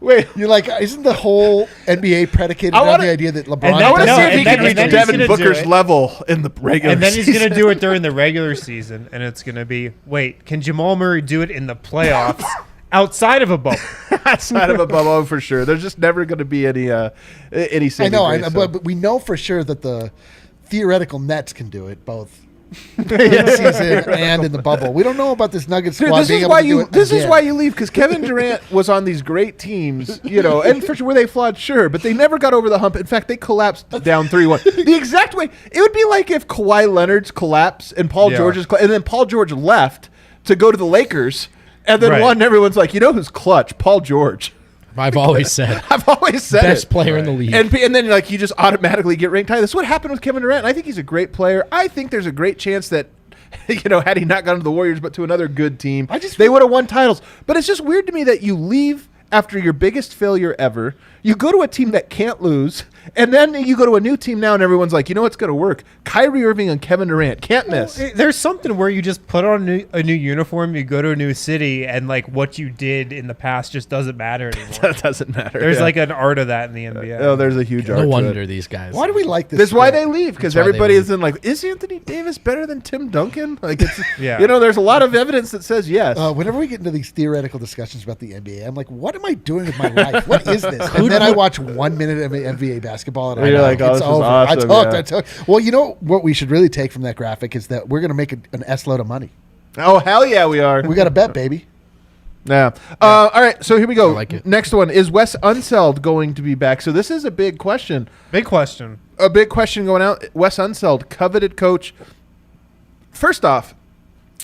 Wait. You're like, isn't the whole NBA predicated I on wanna- the idea that LeBron? And I then- want to No, see if and he then- can reach and then he's Devin gonna do Booker's it. level in the regular And then he's season. going to do it during the regular season, and it's going to be, wait, can Jamal Murray do it in the playoffs outside of a bubble? outside of a bubble for sure. There's just never going to be any I saving know, grace, so. but we know for sure that the theoretical Nets can do it, both in season and in the bubble. We don't know about this Nuggets Dude, squad this being is able why to do you. it This is again. why you leave, because Kevin Durant was on these great teams, and for sure were they flawed, sure, but they never got over the hump. In fact, they collapsed down 3-1. The exact way it would be like if Kawhi Leonard's collapse and Paul George's, and then Paul George left to go to the Lakers, and then won. And everyone's like, who's clutch? Paul George. I've always said. I've always said Best it. player in the league. And then like you just automatically get ranked high. That's what happened with Kevin Durant. And I think he's a great player. I think there's a great chance that had he not gone to the Warriors but to another good team, they would have won titles. But it's just weird to me that you leave after your biggest failure ever. You go to a team that can't lose, and then you go to a new team now, and everyone's like, what's going to work? Kyrie Irving and Kevin Durant can't miss. There's something where you just put on a new uniform, you go to a new city, and like what you did in the past just doesn't matter anymore. That doesn't matter. There's like an art of that in the NBA. There's a huge art. No to wonder it. these guys. Why do we like this? That's why they leave, because That's why they everybody leave. is in like, is Anthony Davis better than Tim Duncan? Like, it's Yeah. there's a lot of evidence that says yes. Whenever we get into these theoretical discussions about the NBA, I'm like, what am I doing with my life? What is this? And then I watch 1 minute of NBA basketball, and You're like, oh, it's this is over. awesome, I took. Well, what we should really take from that graphic is that we're going to make an S-load of money. Oh, hell yeah, we are. We got a bet, baby. Yeah. All right, so here we go. I like it. Next one. Is Wes Unseld going to be back? So this is a big question. Big question. A big question going out. Wes Unseld, coveted coach. First off,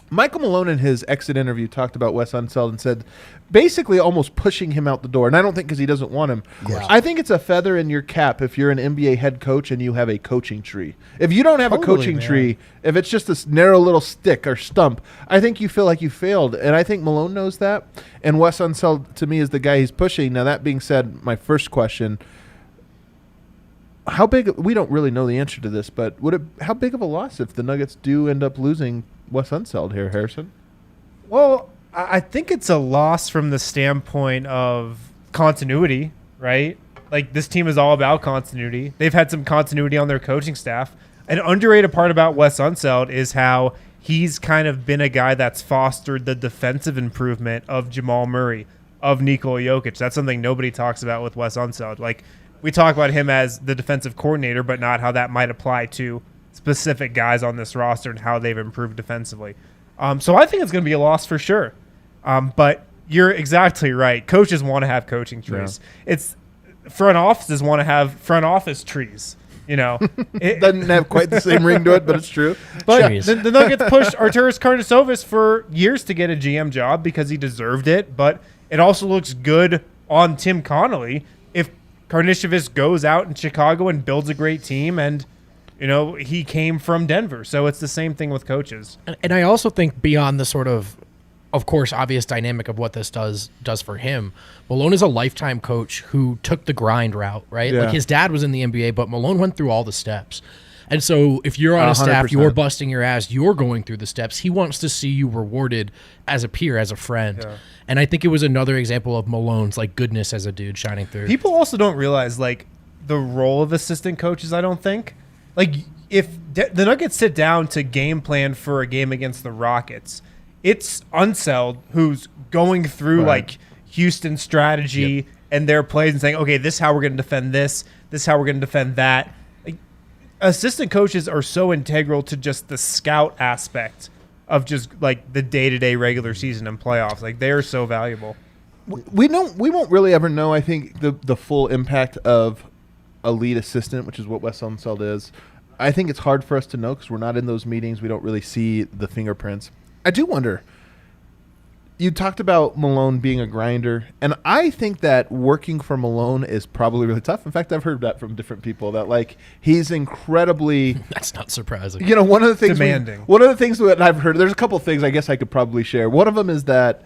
Michael Malone in his exit interview talked about Wes Unseld and said basically almost pushing him out the door. And I don't think because he doesn't want him. Yeah. I think it's a feather in your cap if you're an NBA head coach and you have a coaching tree. If you don't have a coaching tree, if it's just this narrow little stick or stump, I think you feel like you failed. And I think Malone knows that. And Wes Unseld, to me, is the guy he's pushing. Now, that being said, my first question, how big, we don't really know the answer to this, but how big of a loss if the Nuggets do end up losing Wes Unseld here, Harrison? Well, I think it's a loss from the standpoint of continuity, right? Like, this team is all about continuity. They've had some continuity on their coaching staff. An underrated part about Wes Unseld is how he's kind of been a guy that's fostered the defensive improvement of Jamal Murray, of Nikola Jokic. That's something nobody talks about with Wes Unseld. Like, we talk about him as the defensive coordinator, but not how that might apply to specific guys on this roster and how they've improved defensively. So I think it's going to be a loss for sure. But you're exactly right. Coaches want to have coaching trees. Yeah. It's front offices want to have front office trees. It doesn't have quite the same ring to it, but it's true. But the Nuggets pushed Arturas Karnisovas for years to get a GM job because he deserved it. But it also looks good on Tim Connolly if Karnisovas goes out in Chicago and builds a great team, and he came from Denver, so it's the same thing with coaches. And I also think beyond the sort of course, obvious dynamic of what this does for him, Malone is a lifetime coach who took the grind route, right? Yeah. Like, his dad was in the NBA, but Malone went through all the steps. And so if you're on a staff, 100%. you're busting your ass, you're going through the steps. He wants to see you rewarded as a peer, as a friend. Yeah. And I think it was another example of Malone's goodness as a dude shining through. People also don't realize the role of assistant coaches, I don't think. If the Nuggets sit down to game plan for a game against the Rockets, it's Unseld who's going through Houston strategy and their plays and saying, okay, this is how we're going to defend this is how we're going to defend that. Assistant coaches are so integral to just the scout aspect of just the day-to-day regular season and playoffs. They are so valuable. We won't really ever know, I think, the full impact of a lead assistant, which is what Wes Unseld is. I think it's hard for us to know because we're not in those meetings. We don't really see the fingerprints. I do wonder. You talked about Malone being a grinder, and I think that working for Malone is probably really tough. In fact, I've heard that from different people that he's incredibly. That's not surprising. One of the things demanding. One of the things that I've heard. There's a couple of things I guess I could probably share. One of them is that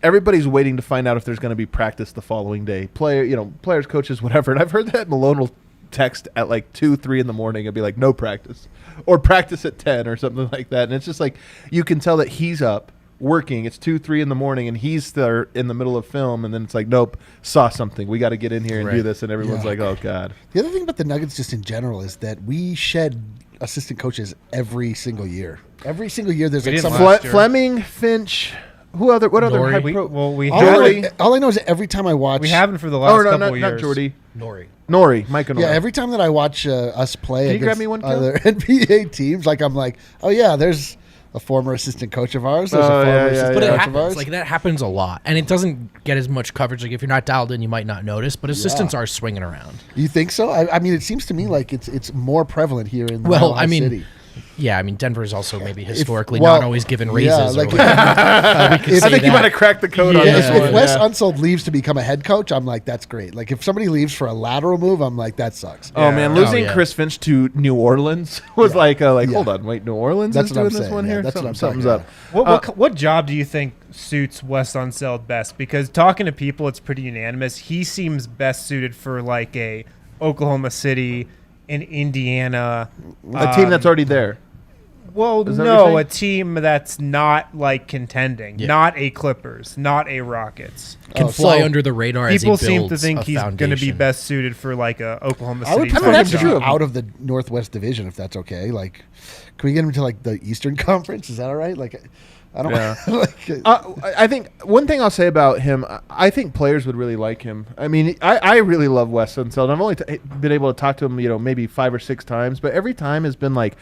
everybody's waiting to find out if there's going to be practice the following day. Players, coaches, whatever. And I've heard that Malone will text at 2, 3 in the morning and be like, no practice, or practice at 10 or something like that. And it's just you can tell that he's up working. It's 2, 3 in the morning and he's there in the middle of film. And then it's nope, saw something. We got to get in here and do this. And everyone's like, oh God. The other thing about the Nuggets just in general is that we shed assistant coaches every single year. Every single year there's We didn't some last year. Fleming, Finch, What other Nori. high pro? All I know is that every time I watch, We haven't for the last couple not years. Jordy. Nori. Mike and Nori. yeah, every time that I watch us play Can you grab against me one, Kel? other NBA teams, like I'm like, oh yeah, there's a former assistant coach of ours. There's a former assistant But it coach of happens. ours. Like that happens a lot, and it doesn't get as much coverage. Like if you're not dialed in, you might not notice. But assistants are swinging around. You think so? I mean, it seems to me like it's more prevalent here in Well, Mile High City. Yeah, I mean Denver is also maybe historically well, not always given raises. yeah, or like- whatever. I think you might have cracked the code on Yeah. this If one. Wes yeah. Unseld leaves to become a head coach, I'm like, that's great. Like if somebody leaves for a lateral move, I'm like, that sucks. Oh man, losing yeah. Chris Finch to New Orleans was hold on, wait, New Orleans That's is what I'm doing this saying, one yeah, here. that's what I'm Something's talking up. What job do you think suits Wes Unseld best? Because talking to people, it's pretty unanimous. He seems best suited for like a Oklahoma City, an Indiana, A team that's already there. well, Is that what no, you're a team that's not like contending, not a Clippers, not a Rockets. Can Oh, fly so under the radar. As People he seem to builds think a he's going to be foundation. best suited for like a Oklahoma I would City. prefer him that's to true. be out of the Northwest Division if that's okay. Like, can we get him to like the Eastern Conference? Is that all right? Like, I don't Yeah. like. I think one thing I'll say about him, I think players would really like him. I mean, I really love Wes Unseld. I've only been able to talk to him, maybe 5 or 6 times, but every time has been like,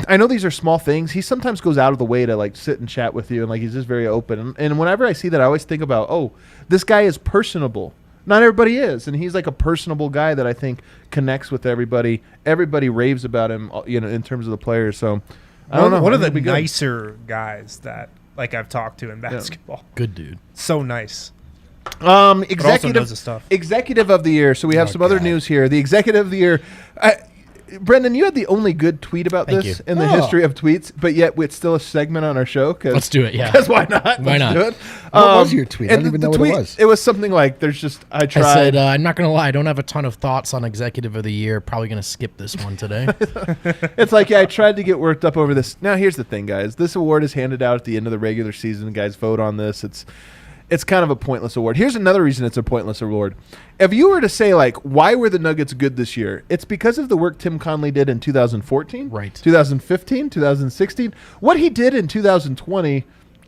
I know these are small things. He sometimes goes out of the way to like sit and chat with you, and like he's just very open. And whenever I see that, I always think about, oh, this guy is personable. Not everybody is, and he's like a personable guy that I think connects with everybody. Everybody raves about him, in terms of the players. So I don't know. One of I the think it'll be good. nicer guys that like I've talked to in basketball. Good dude. So nice. Executive knows his stuff. executive of the year. So we have some other God. news here. The executive of the year. Brendan, you had the only good tweet about Thank this you. in the history of tweets, but yet it's still a segment on our show. Let's do it, yeah. Because why not? Why Let's not? do it. What was your tweet? I and don't even the know what tweet, it was. It was something like, "There's just I I tried." said, I'm not going to lie. I don't have a ton of thoughts on Executive of the Year. Probably going to skip this one today. It's like, yeah, I tried to get worked up over this. Now, here's the thing, guys. This award is handed out at the end of the regular season. Guys, vote on this. It's kind of a pointless award. Here's another reason it's a pointless award. If you were to say, like, why were the Nuggets good this year? It's because of the work Tim Conley did in 2014, Right. 2015, 2016. What he did in 2020,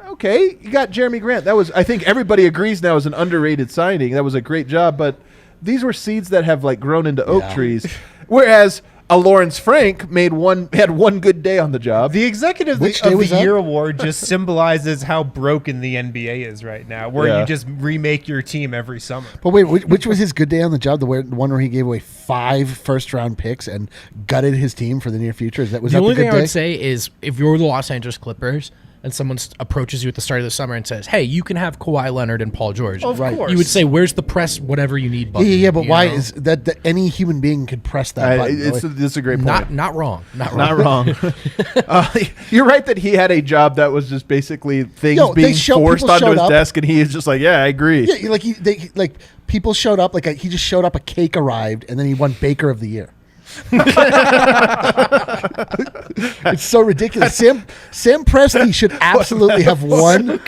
okay, you got Jeremy Grant. That was, I think everybody agrees now, is an underrated signing. That was a great job, but these were seeds that have, like, grown into oak trees. Whereas a Lawrence Frank had one good day on the job. The Executive Which of day the was that? Year award just symbolizes how broken the NBA is right now, where Yeah. you just remake your team every summer. But wait, which was his good day on the job? The one where he gave away 5 first-round picks and gutted his team for the near future. Was The that only the good thing I day? would say is if you're the Los Angeles Clippers and someone approaches you at the start of the summer and says, hey, you can have Kawhi Leonard and Paul George. Of course. You would say, where's the press, whatever you need button? Yeah, but you why know? is that any human being could press that button? It's a great point. Not wrong. Not wrong. Not wrong. You're right that he had a job that was just basically things Yo, being people forced onto showed his up. desk, and he is just like, yeah, I agree. Yeah, like people showed up. He just showed up. A cake arrived, and then he won Baker of the Year. It's so ridiculous. Sam Presti should absolutely have won.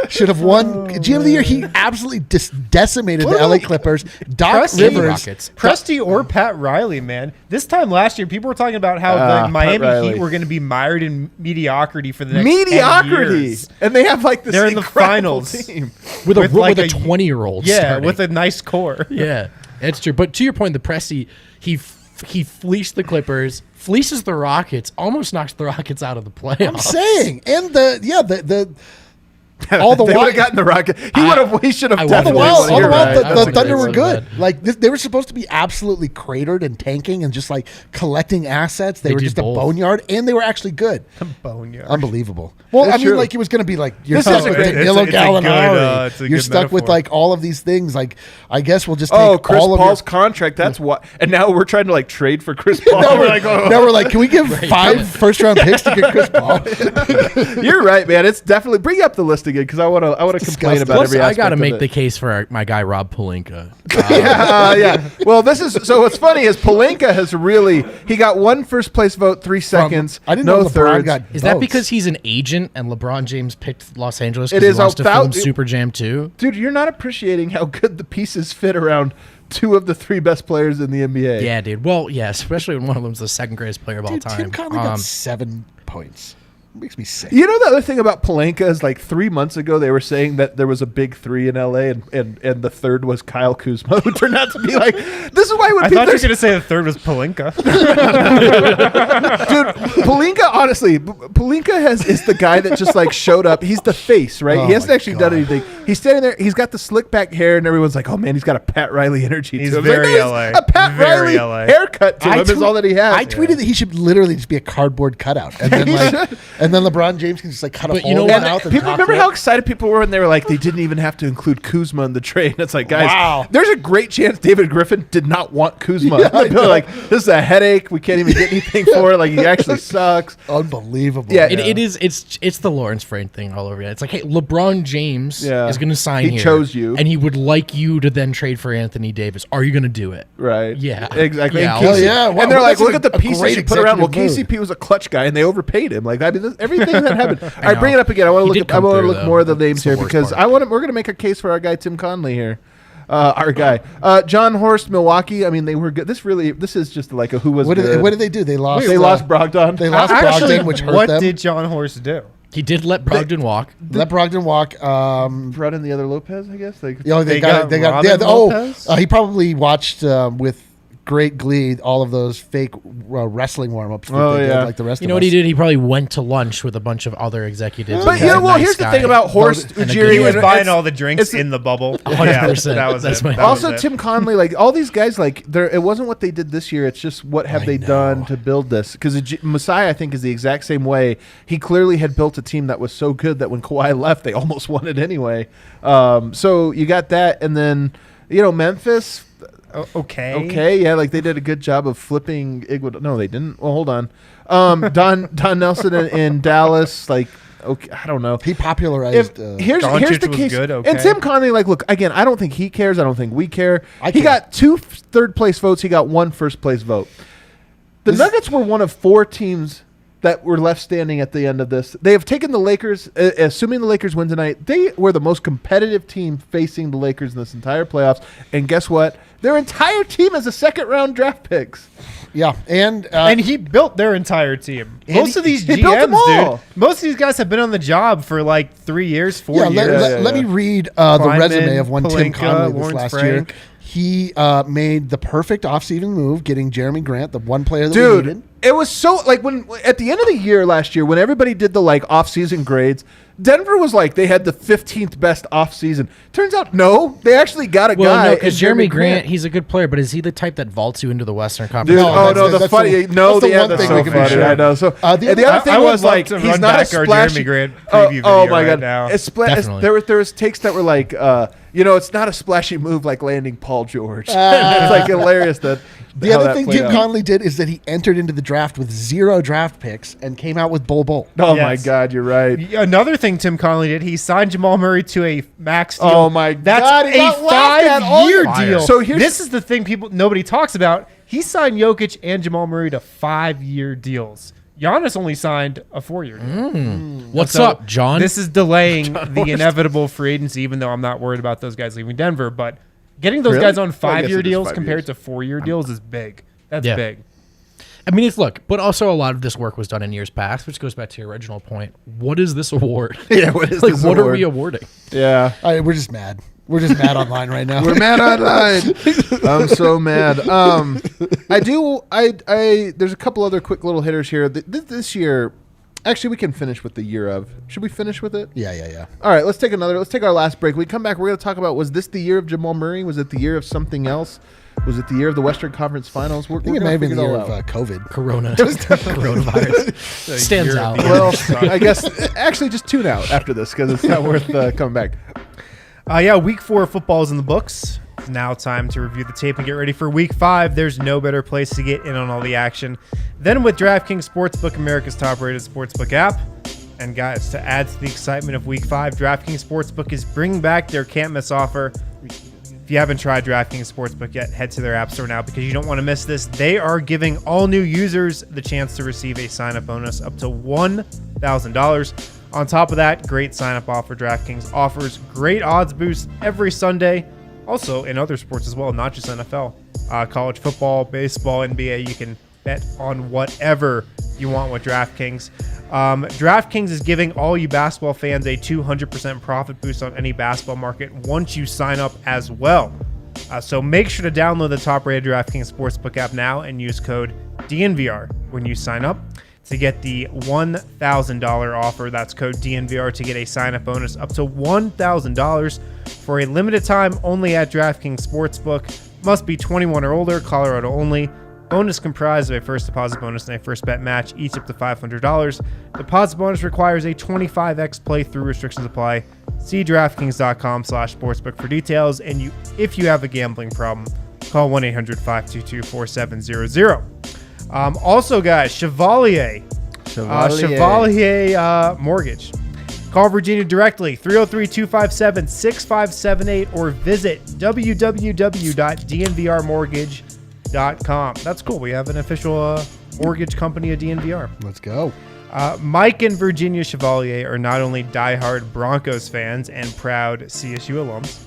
Should have won GM of the Year. He absolutely decimated the LA Clippers. Doc Presti- Rivers. Rockets. Presti or Pat Riley, man. This time last year, people were talking about how Pat the Miami Riley. Heat were going to be mired in mediocrity for the next 10 Mediocrity, years. and they have like this. They're in the incredible finals. team. With With like a a- 20-year-old. Yeah, starting. with a nice core. Yeah, it's true. But to your point, the Presti, he fleeced the Clippers, fleeces the Rockets, almost knocks the Rockets out of the playoffs. I'm saying, and the all the They would while. have gotten the Rocket. He should have I All the definitely while, won. all the You're while right. the That's a great Thunder were one. good. Like they were supposed to be absolutely cratered and tanking and just like collecting assets. They were did just both. a boneyard, and they were actually good. Boneyard. Unbelievable. Well, It's I mean, true. like it was going to be like you're This stuck is a with great- Danilo it's a good, Gallinari. it's a You're good stuck with metaphor. like all of these things. Like I guess we'll just take Oh, Chris all of Paul's your. contract. That's what. And now we're trying to like trade for Chris Paul. Now We're like, oh. now we're like, can we give 5 first-round picks to get Chris Paul? You're right, man. It's definitely bring up the list again because I want to complain disgusting. about Plus, every I aspect got to of make it. the case for my guy Rob Pelinka. Yeah. Well, this is so. What's funny is Pelinka has really he got 1 first place vote, 3 seconds. I didn't no know LeBron thirds. got. Is that votes. because he's an agent and LeBron James picked Los Angeles It because he is wants to about- film Super Jam 2? Dude, you're not appreciating how good the pieces fit around 2 of the 3 best players in the NBA. Yeah, dude. Well, yeah, especially when one of them's the second greatest player of all Dude, time. Tim Conley got 7 points. Makes me sick. You know the other thing about Pelinka is like 3 months ago they were saying that there was a big three in LA and the third was Kyle Kuzma, who turned out to be like, this is why when I people thought you were going to say the third was Pelinka. dude, Pelinka, honestly, Pelinka is the guy that just like showed up. He's the face, right? Oh He hasn't my actually God. done anything. He's standing there. He's got the slick back hair, and everyone's like, "Oh man, he's got a Pat Riley energy." He's to him. very It's LA. A Pat Very Riley LA. haircut to him is all that he has. I tweeted that he should literally just be a cardboard cutout, and then and then LeBron James can just like cut a But hole you know in what? his mouth. And People talk remember to how it. excited people were when they were like, they didn't even have to include Kuzma in the trade. It's like, guys, Wow. there's a great chance David Griffin did not want Kuzma. People are like, this is a headache. We can't even get anything for it. Like, he actually sucks. Unbelievable. Yeah, It's the Lawrence Frank thing all over again. It's like, hey, LeBron James Yeah. is going to sign He here. chose you. And he would like you to then trade for Anthony Davis. Are you going to do it? Right. Yeah. Exactly. Yeah, And, I'll- KC yeah. Wow, and they're like, that's look at the a pieces great you put around. Well, executive KCP was a clutch guy, and they overpaid him. Like, I mean, everything that happened. All right, know. bring it up again. I want He to did look. I come want to through, look though. more of the names That's the here worst because part. we're going to make a case for our guy Tim Conley here. Our guy, John Horst, Milwaukee. I mean, they were good. This is just like a who was What good. did they do? They lost. They lost Brogdon. They lost Actually, Brogdon, which hurt what them. did John Horst do? He did let Brogdon walk. Let Brogdon walk. Brought in the other Lopez, I guess. Like, You know, They got Robin yeah. Lopez? He probably watched with great glee all of those fake wrestling warm-ups that Oh, they yeah. did, like the rest You of know us. what he did? He probably went to lunch with a bunch of other executives. but and you know, was a well, nice here's the guy. thing about Horst, And a Ujiri. good He was and buying it's- all the drinks it's- in the bubble. 100%. That was That's it. my- That was Also, it. Tim Conley, like all these guys, like it wasn't what they did this year. It's just what have they done to build this? Because Messiah, I think, is the exact same way. He clearly had built a team that was so good that when Kawhi left, they almost won it anyway. So you got that, and then Memphis. Okay, yeah, like they did a good job of flipping Iguodala. No, they didn't. Well, hold on. Don Nelson in Dallas, like. Okay, I don't know. He popularized. Here's Doncic the was case. good, And okay. Tim Conley, like, look again. I don't think he cares. I don't think we care. I He care. got 2 third-place votes. He got 1 first-place vote. The Nuggets were one of 4 teams that were left standing at the end of this. They have taken the Lakers, assuming the Lakers win tonight. They were the most competitive team facing the Lakers in this entire playoffs. And guess what? Their entire team is a second-round draft picks. yeah, and he built their entire team. And Most of these he built them GMs, all. dude. Most of these guys have been on the job for like 3 years, 4 yeah, years. let me read the Kleiman, resume of when Tim Pelinka, Conley this Lawrence last Frank. year. He made the perfect offseason move, getting Jeremy Grant, the one player that we Dude, needed. it was so like when at the end of the year last year when everybody did the like off-season grades, Denver was like they had the 15th best off-season. Turns out no, they actually got a Well, guy. no, because in Jeremy Grant, he's a good player, but is he the type that vaults you into the Western Dude, Conference? No, oh that's no, the- the that's funny, the- no, that's the yeah, one that's thing so we can be funny. sure. I know. So The and the other- other thing I would was love like to he's run not a back our splashy. Jeremy Grant Oh, preview oh video my right god, now. Definitely. there was takes that were like, it's not a splashy move like landing Paul George. It's like hilarious that. The how other that thing played Tim out. Conley did is that he entered into the draft with 0 draft picks and came out with Bol. Oh my Yes. god, you're right. Another thing Tim Conley did, he signed Jamal Murray to a max deal. Oh my That's God, he got a laughed at all 5-year year. deal. So here's- this is the thing nobody talks about. He signed Jokic and Jamal Murray to 5-year deals. Giannis only signed a 4-year deal. What's So up, John? This is delaying the inevitable free agency, even though I'm not worried about those guys leaving Denver. But getting those Really? guys on Well, I guess 5-year it is deals 5 compared years. to 4-year deals is big. That's Yeah. big. I mean, but also a lot of this work was done in years past, which goes back to your original point. What is this award? Yeah, what is like, this what are award? we awarding? Yeah. We're just mad. We're just mad online right now. We're mad online. I'm so mad. There's a couple other quick little hitters here. This year, actually, we can finish with the year of. Should we finish with it? Yeah. All right, let's take our last break. We come back, we're going to talk about, was this the year of Jamal Murray? Was it the year of something else? Was it the year of the Western Conference Finals? I think it may have been the year of COVID. Coronavirus. Stands out. Well, I guess, actually, just tune out after this because it's not worth coming back. Week 4 of football is in the books. It's now time to review the tape and get ready for week 5. There's no better place to get in on all the action than with DraftKings Sportsbook, America's top-rated sportsbook app. And guys, to add to the excitement of week 5, DraftKings Sportsbook is bringing back their can't-miss offer. If you haven't tried DraftKings Sportsbook yet, head to their app store now because you don't want to miss this. They are giving all new users the chance to receive a sign-up bonus up to $1,000. On top of that, great sign-up offer. DraftKings offers great odds boosts every Sunday. Also, in other sports as well, not just NFL. College football, baseball, NBA, you can bet on whatever you want with DraftKings. DraftKings is giving all you basketball fans a 200% profit boost on any basketball market once you sign up as well. So make sure to download the top-rated DraftKings Sportsbook app now and use code DNVR when you sign up to get the $1,000 offer. That's code DNVR to get a sign-up bonus up to $1,000 for a limited time only at DraftKings Sportsbook. Must be 21 or older, Colorado only. Bonus comprised of a first deposit bonus and a first bet match, each up to $500. Deposit bonus requires a 25x playthrough. Restrictions apply. See DraftKings.com/sportsbook for details. And if you have a gambling problem, call 1-800-522-4700. Also, guys, Chevalier Mortgage. Call Virginia directly, 303-257-6578, or visit www.dnvrmortgage.com. That's cool. We have an official mortgage company of DNVR. Let's go. Mike and Virginia Chevalier are not only diehard Broncos fans and proud CSU alums,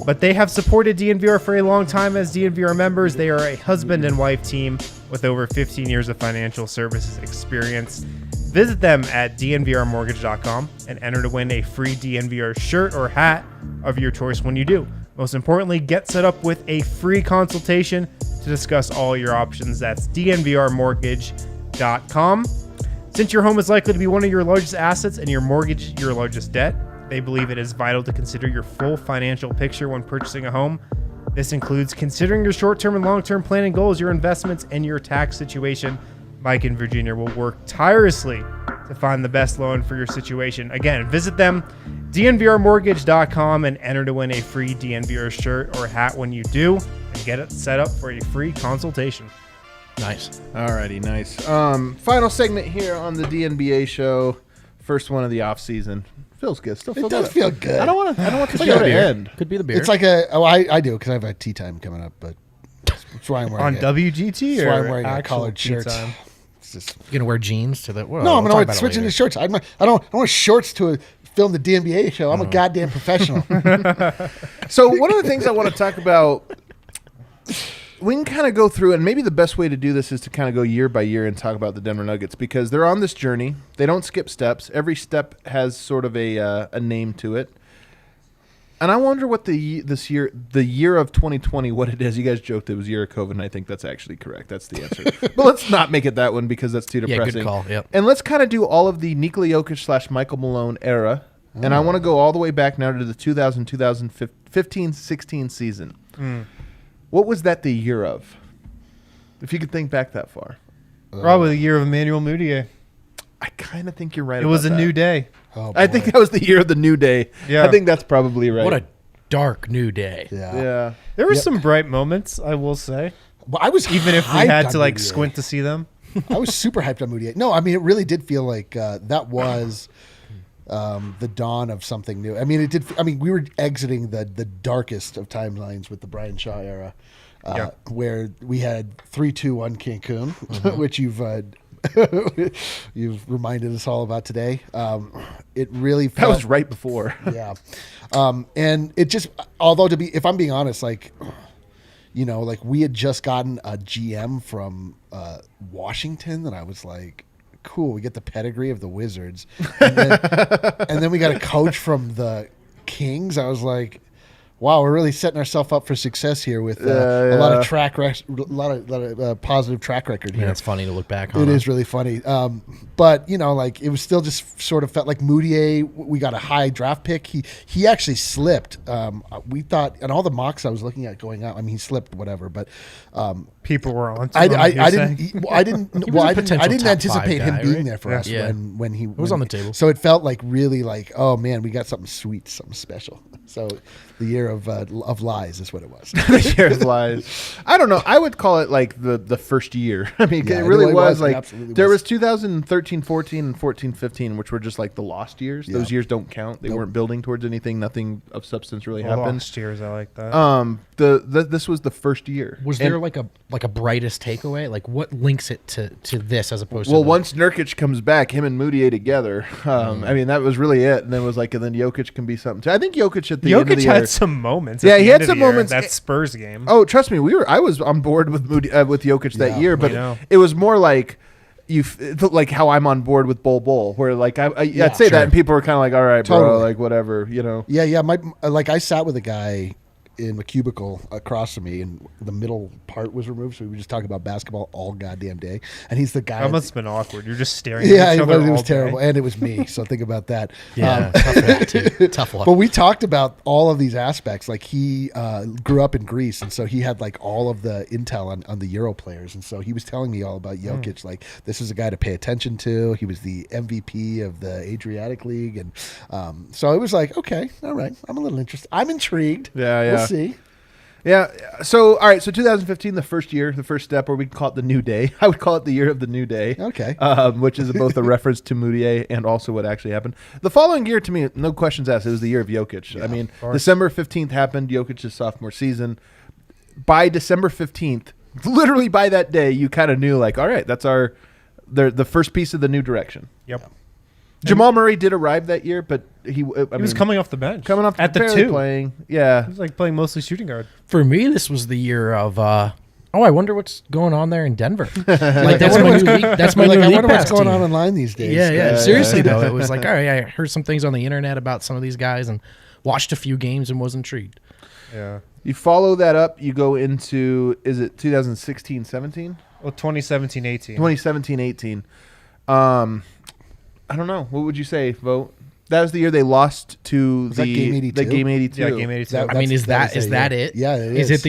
but they have supported DNVR for a long time as DNVR members. They are a husband and wife team with over 15 years of financial services experience. Visit them at dnvrmortgage.com and enter to win a free DNVR shirt or hat of your choice when you do. Most importantly, get set up with a free consultation to discuss all your options. That's dnvrmortgage.com. Since your home is likely to be one of your largest assets and your mortgage your largest debt, they believe it is vital to consider your full financial picture when purchasing a home. This includes considering your short-term and long-term planning goals, your investments, and your tax situation. Mike and Virginia will work tirelessly to find the best loan for your situation. Again, visit them, dnvrmortgage.com, and enter to win a free DNVR shirt or hat when you do, and get it set up for a free consultation. Nice. Alrighty, nice. Final segment here on the DNBA show. First one of the off season. Feels good. Still feel It does good. feel good. I don't want the Could be show the to beer. end. Could be the beer. It's like I do because I have a tea time coming up, but that's why I'm wearing On it. WGT That's why I'm or wearing a actual collared tea shirt. time? It's just, You're gonna wear jeans to the. Well, no, I'm we'll talk going about to it switch later. into shorts. I don't want shorts to film the DNBA show. I'm a goddamn professional. So one of the things I want to talk about, we can kind of go through, and maybe the best way to do this is to kind of go year by year and talk about the Denver Nuggets, because they're on this journey. They don't skip steps. Every step has sort of a name to it. And I wonder what the year of 2020, what it is. You guys joked it was year of COVID, and I think that's actually correct. That's the answer. But let's not make it that one because that's too Yeah, depressing. good call. Yep. And let's kind of do all of the Nikola Jokic / Michael Malone era. And I want to go all the way back now to the 2015-16 season. What was that the year of? If you could think back that far. Probably the year of Emmanuel Mudiay. I kind of think you're right. It was a about new that. day. Oh, I boy. think that was the year of the new day. Yeah. I think that's probably right. What a dark new day. Yeah. There were some bright moments, I will say. Well, I was Even if we hyped had on to like Mudiay. squint to see them. I was super hyped on Moody. No, I mean it really did feel like that was the dawn of something new. I mean it did. I mean we were exiting the darkest of timelines with the Brian Shaw era, where we had 3-2-1 Cancun, which you've reminded us all about today. It really That felt, was right before. yeah, and it just although if I'm being honest, like. You know, like we had just gotten a GM from Washington, and I was like, "Cool, we get the pedigree of the Wizards," and then we got a coach from the Kings. I was like, "Wow, we're really setting ourselves up for success here with a lot of positive track record Yeah, here." it's funny to look back on. It is really funny. But, you know, like it was still just sort of felt like Moutier, we got a high draft pick. He actually slipped. We thought, and all the mocks I was looking at going out, I mean, he slipped, whatever. But People were on. I saying? didn't potential top anticipate five him guy, being right? there for us Yeah. when he was on the table. So it felt like really like, oh man, we got something sweet, something special. So the year of lies is what it was. The year of lies. I don't know. I would call it like the first year. I mean, Yeah, it really was It like absolutely there was. was 2013-14 and 14-15, which were just like the lost years. Yeah. Those years don't count. They Nope. weren't building towards anything. Nothing of substance really happened. Lost years, I like that. This was the first year. Was And- there like a brightest takeaway? Like what links it to this as opposed Well, to once Nurkic comes back, him and Moutier together. I mean, that was really it. And then it was like, and then Jokic can be something too. I think Jokic at the end of the Jokic year. had some moments. Yeah, at the he had end of some the year, moments. That Spurs game. Oh, trust me, I was on board with with Jokic that Yeah, year, I but know. it was more like, like how I'm on board with Bol, where like I'd say sure. that and people are kind of like, all right, bro, Totally. like whatever, you know. Yeah. Like I sat with a guy in a cubicle across from me, and the middle part was removed, so we were just talking about basketball all goddamn day. And he's the guy. That must have been awkward. You're just staring Yeah, at each it other was, all terrible, day. and it was me. So think about that. Yeah, tough luck, too. Tough luck. But we talked about all of these aspects. Like he grew up in Greece, and so he had like all of the intel on the Euro players, and so he was telling me all about Jokic. Like this is a guy to pay attention to. He was the MVP of the Adriatic League, and so it was like, okay, all right, I'm a little interested. I'm intrigued. Yeah. We'll see. Yeah. So, all right. So 2015, the first step, or we call it the new day. I would call it the year of the new day. Okay. Which is both a reference to Moutier and also what actually happened. The following year, to me, no questions asked, it was the year of Jokic. I mean, December 15th happened, Jokic's sophomore season. By December 15th, literally by that day, you kind of knew, like, all right, that's the first piece of the new direction. Yep. Jamal Murray did arrive that year, but he was coming off the bench. coming off at the barely 2. playing. Yeah. He was like playing mostly shooting guard. For me, this was the year of. I wonder what's going on there in Denver. Like that's my new league. That's my Like, new I league wonder what's pass going team. on online these days. Yeah. Seriously though, it was like, all right, I heard some things on the internet about some of these guys and watched a few games and was intrigued. Yeah. You follow that up, you go into, is it 2016-17? Well, 2017-18. 2017-18. I don't know. What would you say, Vote? That was the year they lost to that game 82? the game 82. Yeah, game 82. I mean, is that it? Yeah, it is is.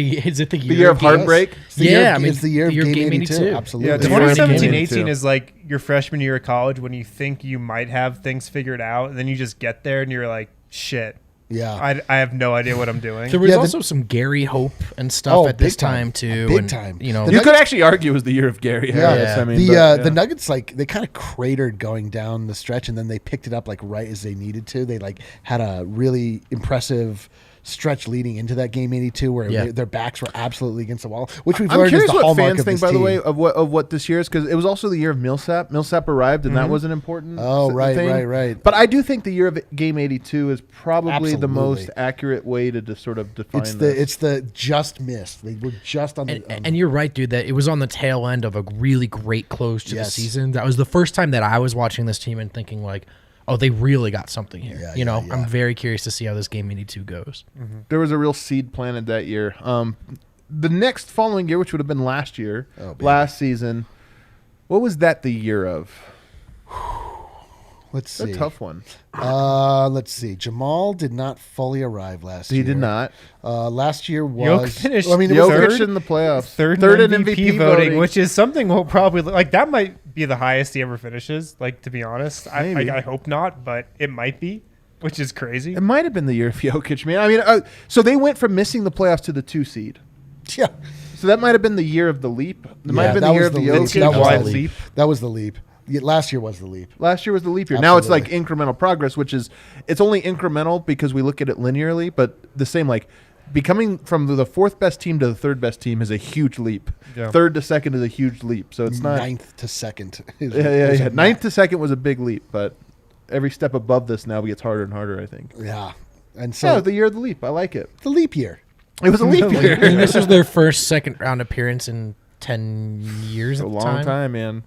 it the year The year of heartbreak? It's the year Yeah, of- I mean, it's the year of game 82. Absolutely. Yeah, The year of game 2017-18 82. is like your freshman year of college when you think you might have things figured out, and then you just get there and you're like, shit. Yeah. I have no idea what I'm doing. There was Yeah, also some Gary Hope and stuff Oh, at this big time. time too. Big and, time. You know, The You Nuggets- could actually argue it was the year of Gary Harris. I mean, the Nuggets, like, they kind of cratered going down the stretch, and then they picked it up like right as they needed to. They like had a really impressive stretch leading into that game 82 where their backs were absolutely against the wall, which we've I'm learned is curious the what hallmark fans of think, this by the team. way, of what this year is, because it was also the year of Millsap. Millsap arrived, and that was an important Oh, right, thing. right. But I do think the year of game 82 is probably the most Absolutely. accurate way to sort of define It's the just missed. They were just on the and you're right, dude, that it was on the tail end of a really great close to the Yes. season. That was the first time that I was watching this team and thinking like, oh, they really got something here. Yeah, you know, yeah. I'm very curious to see how this game 82 goes. There was a real seed planted that year. The next following year, which would have been last year, last season, what was that the year of? Let's It's see. a tough one. Let's see. Jamal did not fully arrive last year. He did not. Last year Jokic was. finished I mean, it was Jokic third? in the playoffs. Third in MVP voting, which is something we'll probably like. That might be the highest he ever finishes. Like, to be honest, Maybe. I hope not, but it might be, which is crazy. It might have been the year of Jokic, man. I mean, so they went from missing the playoffs to the 2 seed. Yeah. So that might have been the year of the leap. It might have been that the year was of the leap. Jokic. That was wide the leap. That was the leap. Yeah, last year was the leap. Last year was the leap year. Now it's like Absolutely. incremental progress, which is it's only incremental because we look at it linearly, but the same like becoming from the 4th best team to the 3rd best team is a huge leap. Yeah. 3rd to 2nd is a huge leap. So it's not 9th to 2nd. Yeah. 9th to 2nd was a big leap, but every step above this now gets harder and harder, I think. Yeah. And so So the year of the leap. I like it. the leap year. It was a leap I mean, year. this was their first second round appearance in 10 years A at the long time, man.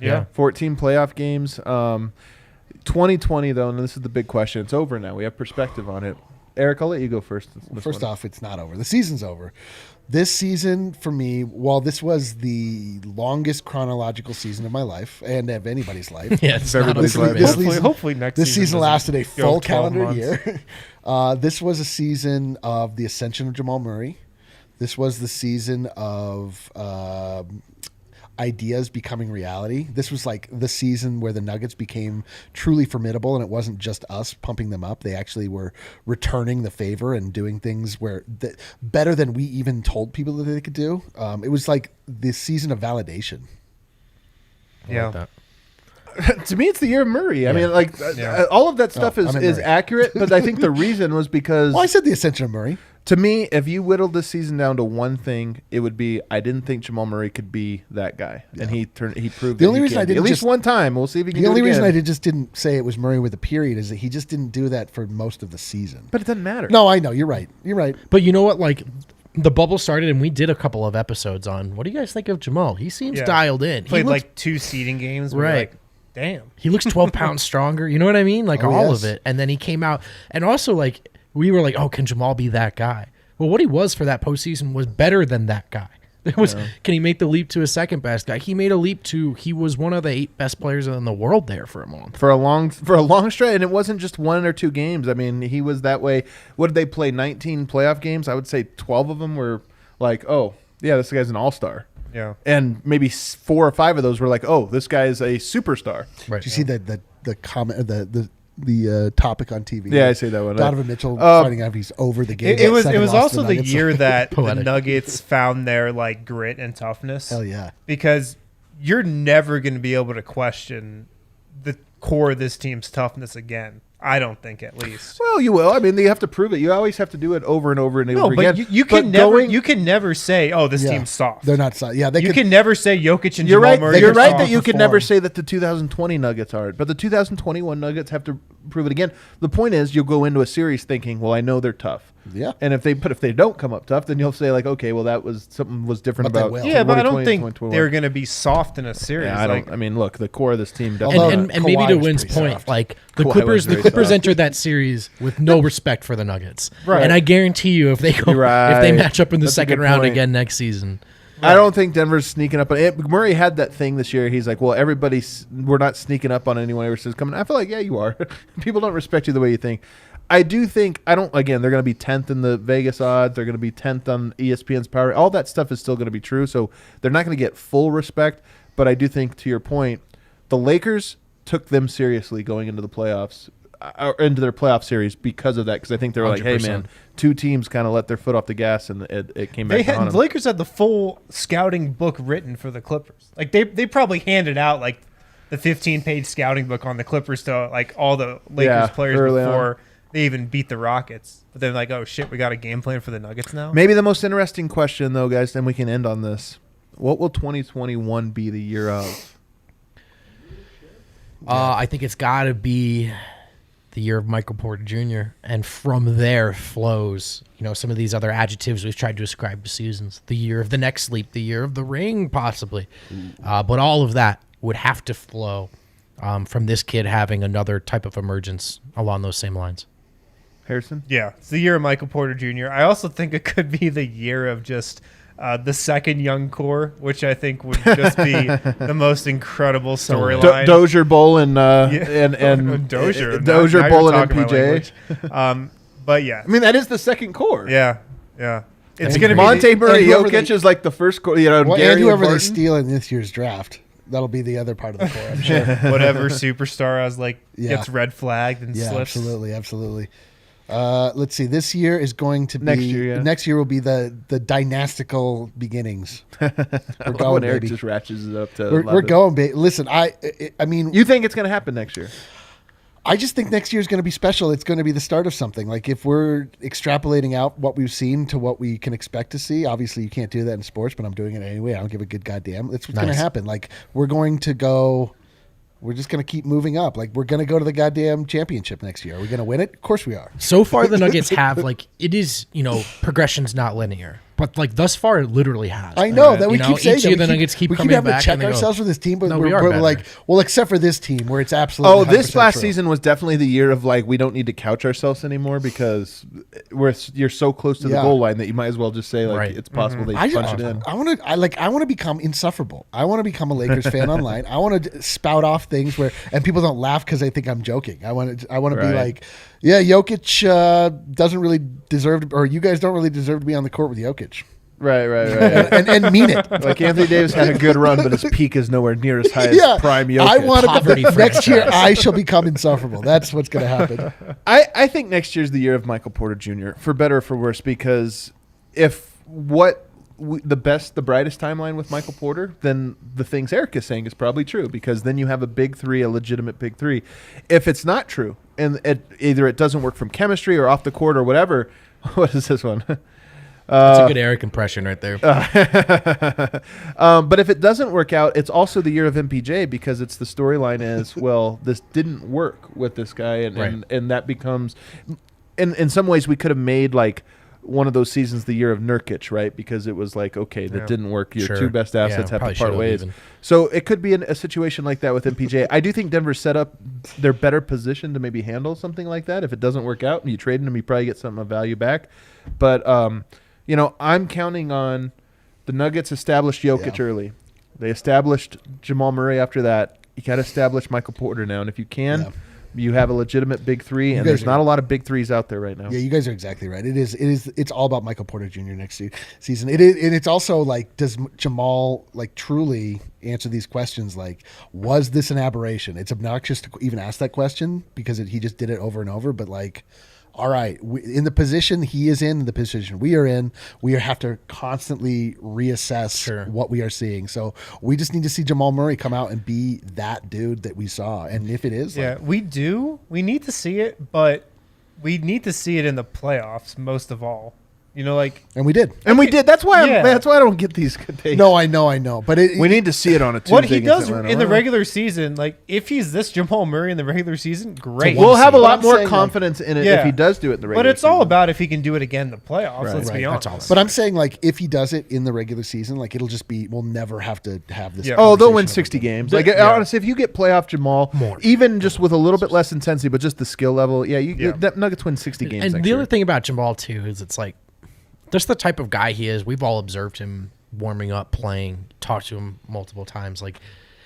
Yeah. 14 playoff games. 2020, though, and this is the big question. It's over now. We have perspective on it. Eric, I'll let you go first. First off, it's not over. The season's over. This season, for me, while this was the longest chronological season of my life and of anybody's life, Yeah, it's not everybody's over, life. man. This Hopefully, season- hopefully next this season doesn't lasted a go full 12 calendar months. year. This was a season of the ascension of Jamal Murray. This was the season of ideas becoming reality. This was like the season where the Nuggets became truly formidable, and it wasn't just us pumping them up. They actually were returning the favor and doing things better than we even told people that they could do. It was like the season of validation. Yeah. To me, it's the year of Murray. I mean, like Yeah. all of that stuff Oh, I meant is Murray. accurate, but I think the reson was because Well, I said the ascension of Murray. to me, if you whittled this season down to one thing, it would be I didn't think Jamal Murray could be that guy, and he proved. The that only he reason can I be. didn't at least just- one time, we'll see if he can. The do only it reason again. I just didn't say it was Murray with a period is that he just didn't do that for most of the season. But it doesn't matter. No, I know. You're right. You're right. But you know what? Like, the bubble started and we did a couple of episodes on what do you guys think of Jamal? He seems Yeah. dialed in. Played He looks, like 2 seeding games. We were Right. like, damn. he looks 12 pounds stronger. You know what I mean? Like Oh, all yes. of it. And then he came out and also like we were like, oh, can Jamal be that guy? Well, what he was for that postseason was better than that guy. It was, can he make the leap to a second best guy? He made a leap to, he was one of the 8 best players in the world there for a month. For a long stretch, and it wasn't just 1 or 2 games. I mean, he was that way. What did they play? 19 playoff games. I would say 12 of them were like, oh yeah, this guy's an all-star. Yeah. And maybe 4 or 5 of those were like, oh, this guy's a superstar. Right. Did you see the comment, the topic on TV? Yeah, I see that one. Donovan Mitchell finding out he's over the game. It was Second loss to also the Nuggets. year that the Poetic. Nuggets found their like grit and toughness. Hell yeah. Because you're never going to be able to question the core of this team's toughness again. I don't think, at least. Well, you will. I mean, you have to prove it. You always have to do it over and over and over No, again. but you But can never going- you can never say, "Oh, this Yeah. team's soft." They're not soft. Yeah, they You could, can never say Jokic and You're Jamal right. Murray. You're are right soft. that you can never perform. say that the 2020 Nuggets aren't, but the 2021 Nuggets have to prove it again. The point is, you'll go into a series thinking, "Well, I know they're tough." Yeah. And if they don't come up tough, then you'll say like, "Okay, well, that was something was different But they about." will. Yeah, but I don't 2020, think 2021. they're going to be soft in a series. Yeah, I like, don't. I mean, look, the core of this team definitely. Although- And maybe Kawhi to was Wynn's pretty point, soft. like the Kawhi was Clippers very Clippers soft. entered that series with no respect for the Nuggets. Right. And I guarantee you if they go You're right. if they match up in the That's a second good round point. again next season. I don't think Denver's sneaking up on it. Murray had that thing this year. He's like, well, we're not sneaking up on anyone ever since coming. I feel like, yeah, you are. People don't respect you the way you think. I do think, again, they're going to be 10th in the Vegas odds. They're going to be 10th on ESPN's power. All that stuff is still going to be true. So they're not going to get full respect. But I do think, to your point, the Lakers took them seriously going into the playoffs, or into their playoff series because of that. Because I think they were like, hey, 100%. man, 2 teams kind of let their foot off the gas and it came back on them. the Lakers had the full scouting book written for the Clippers. Like they probably handed out like the 15-page scouting book on the Clippers to like all the Lakers Yeah, players early before they even beat the Rockets. But they're like, oh shit, we got a game plan for the Nuggets now. Maybe the most interesting question, though, guys, then we can end on this. What will 2021 be the year of? I think it's got to be the year of Michael Porter Jr. And from there flows, some of these other adjectives we've tried to ascribe to seasons. The year of the next leap, the year of the ring, possibly. But all of that would have to flow from this kid having another type of emergence along those same lines. Harrison? Yeah, it's the year of Michael Porter Jr. I also think it could be the year of just the second young core, which I think would just be the most incredible storyline. Dozier, Bowl, and Dozier, Dozier, now Bowl, you're and talking my MPJ. language. But yeah, I mean, that is the second core. yeah. It's And gonna be Monte Murray, and whoever Jokic they- is like the first core. well, Gary and whoever they Barton. steal in this year's draft, that'll be the other part of the core, I'm sure. whatever superstar has Yeah. gets red flagged and Yeah, slips. absolutely. Let's see. This year is going to be Next year, yeah. Next year will be the dynastical beginnings. We're When going, Eric baby. just ratchets it up to We're 11. going, baby. Listen, I mean, You think it's going to happen next year? I just think next year is going to be special. It's going to be the start of something. Like if we're extrapolating out what we've seen to what we can expect to see, obviously you can't do that in sports, but I'm doing it anyway. I don't give a good goddamn. That's what's going to Nice. happen. Like we're just going to keep moving up. Like we're going to go to the goddamn championship next year. Are we going to win it? Of course we are. So far, the Nuggets have it is progression's not linear, but thus far it literally has. I know that we keep saying each that. year We the Nuggets keep we coming keep having back to check and they go, ourselves for this team, but No, we are we're better. like, well, except for this team where it's absolutely. Oh, this 100% last true. season was definitely the year of we don't need to couch ourselves anymore because you're so close to the Yeah. goal line that you might as well just say Right. it's possible they I punch it in. want to become insufferable. I want to become a Lakers fan online. I want to spout off things and people don't laugh because they think I'm joking. I want to be Right. like, yeah, Jokic doesn't really deserve to, or you guys don't really deserve to be on the court with Jokic, Right. and mean it. Like Anthony Davis had a good run, but his peak is nowhere near as high as Yeah, prime Jokic. I want Poverty to. Next year, franchise. I shall become insufferable. That's what's going to happen. I think next year's the year of Michael Porter Jr. for better or for worse, because if the brightest timeline with Michael Porter, then the things Eric is saying is probably true, because then you have a big three, a legitimate big three. If it's not true, and either it doesn't work from chemistry or off the court or whatever, what is this one? That's a good Eric impression right there. But if it doesn't work out, it's also the year of MPJ, because it's the storyline is, well, this didn't work with this guy, and Right. and that becomes, in some ways, we could have made one of those seasons the year of Nurkic, right? Because it was like, okay, that didn't work. Your two best assets have to part ways. So it could be a situation like that with MPJ. I do think Denver set up their better position to maybe handle something like that. If it doesn't work out and you trade him, you probably get something of value back. But, I'm counting on the Nuggets established Jokic early. They established Jamal Murray after that. You got to establish Michael Porter now. And if you can, you have a legitimate big three. And there's not a lot of big threes out there right now. Yeah, you guys are exactly right. It's all about Michael Porter Jr. next season. And it's also like, does Jamal like truly answer these questions? Like, was this an aberration? It's obnoxious to even ask that question because he just did it over and over. But like, all right, in the position he is in, the position we are in, we have to constantly reassess what we are seeing. So we just need to see Jamal Murray come out and be that dude that we saw. And if it is, we do. We need to see it, but we need to see it in the playoffs most of all. And we did. And we did. That's why I don't get these good takes. No, I know. But we need to see it on a Tuesday. What he does in the regular season, like if he's this Jamal Murray in the regular season, great. We'll have a lot more confidence in it if he does do it in the regular season. But it's all about if he can do it again in the playoffs. Let's be honest. But I'm saying, like, if he does it in the regular season, like, it'll just be, we'll never have to have this. Oh, they'll win 60 games. Like, honestly, if you get playoff Jamal, even just with a little bit less intensity, but just the skill level, Nuggets win 60 games. And the other thing about Jamal, too, is it's like, just the type of guy he is. We've all observed him warming up, playing, talked to him multiple times. Like,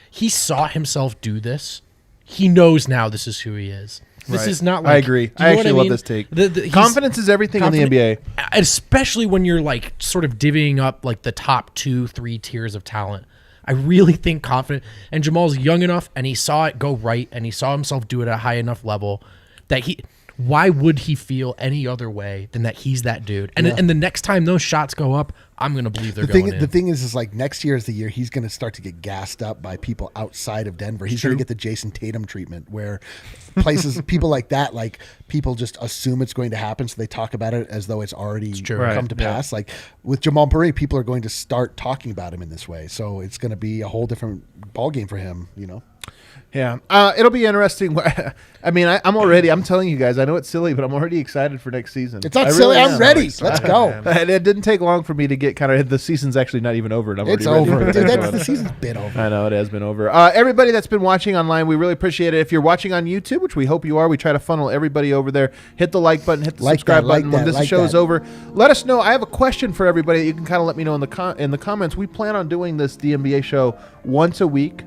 he saw himself do this. He knows now this is who he is. This is not like... I agree. I actually love this take. Confidence is everything in the NBA. Especially when you're, like, sort of divvying up, like, the top 2-3 tiers of talent. I really think confident... And Jamal's young enough, and he saw it go right, and he saw himself do it at a high enough level that he... Why would he feel any other way than that he's that dude? And the next time those shots go up, I'm going to believe they're going in. The thing is like next year is the year he's going to start to get gassed up by people outside of Denver. He's going to get the Jason Tatum treatment where people like that, like people just assume it's going to happen. So they talk about it as though it's already come to pass. Like with Jamal Murray, people are going to start talking about him in this way. So it's going to be a whole different ballgame for him, Yeah, it'll be interesting. I mean, I'm telling you guys, I know it's silly, but I'm already excited for next season. It's not silly. I'm ready. Let's go. It didn't take long for me to get kind of, the season's actually not even over. And it's over. Dude, the season's been over. I know, it has been over. Everybody that's been watching online, we really appreciate it. If you're watching on YouTube, which we hope you are, we try to funnel everybody over there. Hit the like button, hit the subscribe button. When this show is over, let us know. I have a question for everybody that you can kind of let me know in the comments. We plan on doing this DNBA show once a week.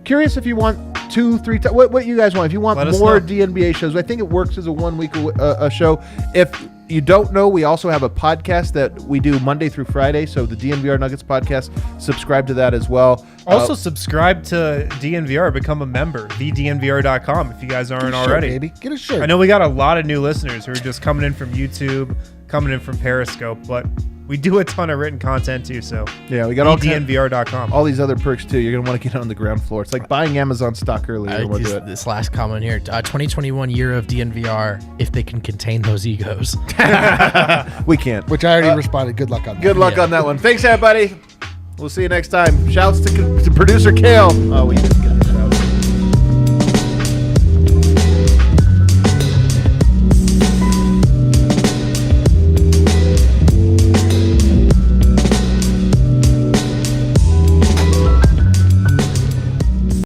Curious if you want 2, 3 times. What you guys want? If you want more DNBA shows, I think it works as a 1 week a show. If you don't know, we also have a podcast that we do Monday through Friday. So the DNVR Nuggets podcast, subscribe to that as well. Also subscribe to DNVR, become a member, thednvr.com if you guys aren't already. Baby. Get a shirt. I know we got a lot of new listeners who are just coming in from YouTube, coming in from Periscope, but we do a ton of written content too, so yeah, we got all DNVR.com. All these other perks too. You're gonna want to get on the ground floor. It's like buying Amazon stock early. This last comment here: 2021 year of DNVR. If they can contain those egos, we can't. Which I already responded. Good luck on that. Good luck on that one. Thanks, everybody. We'll see you next time. Shouts to producer Kale. Oh, we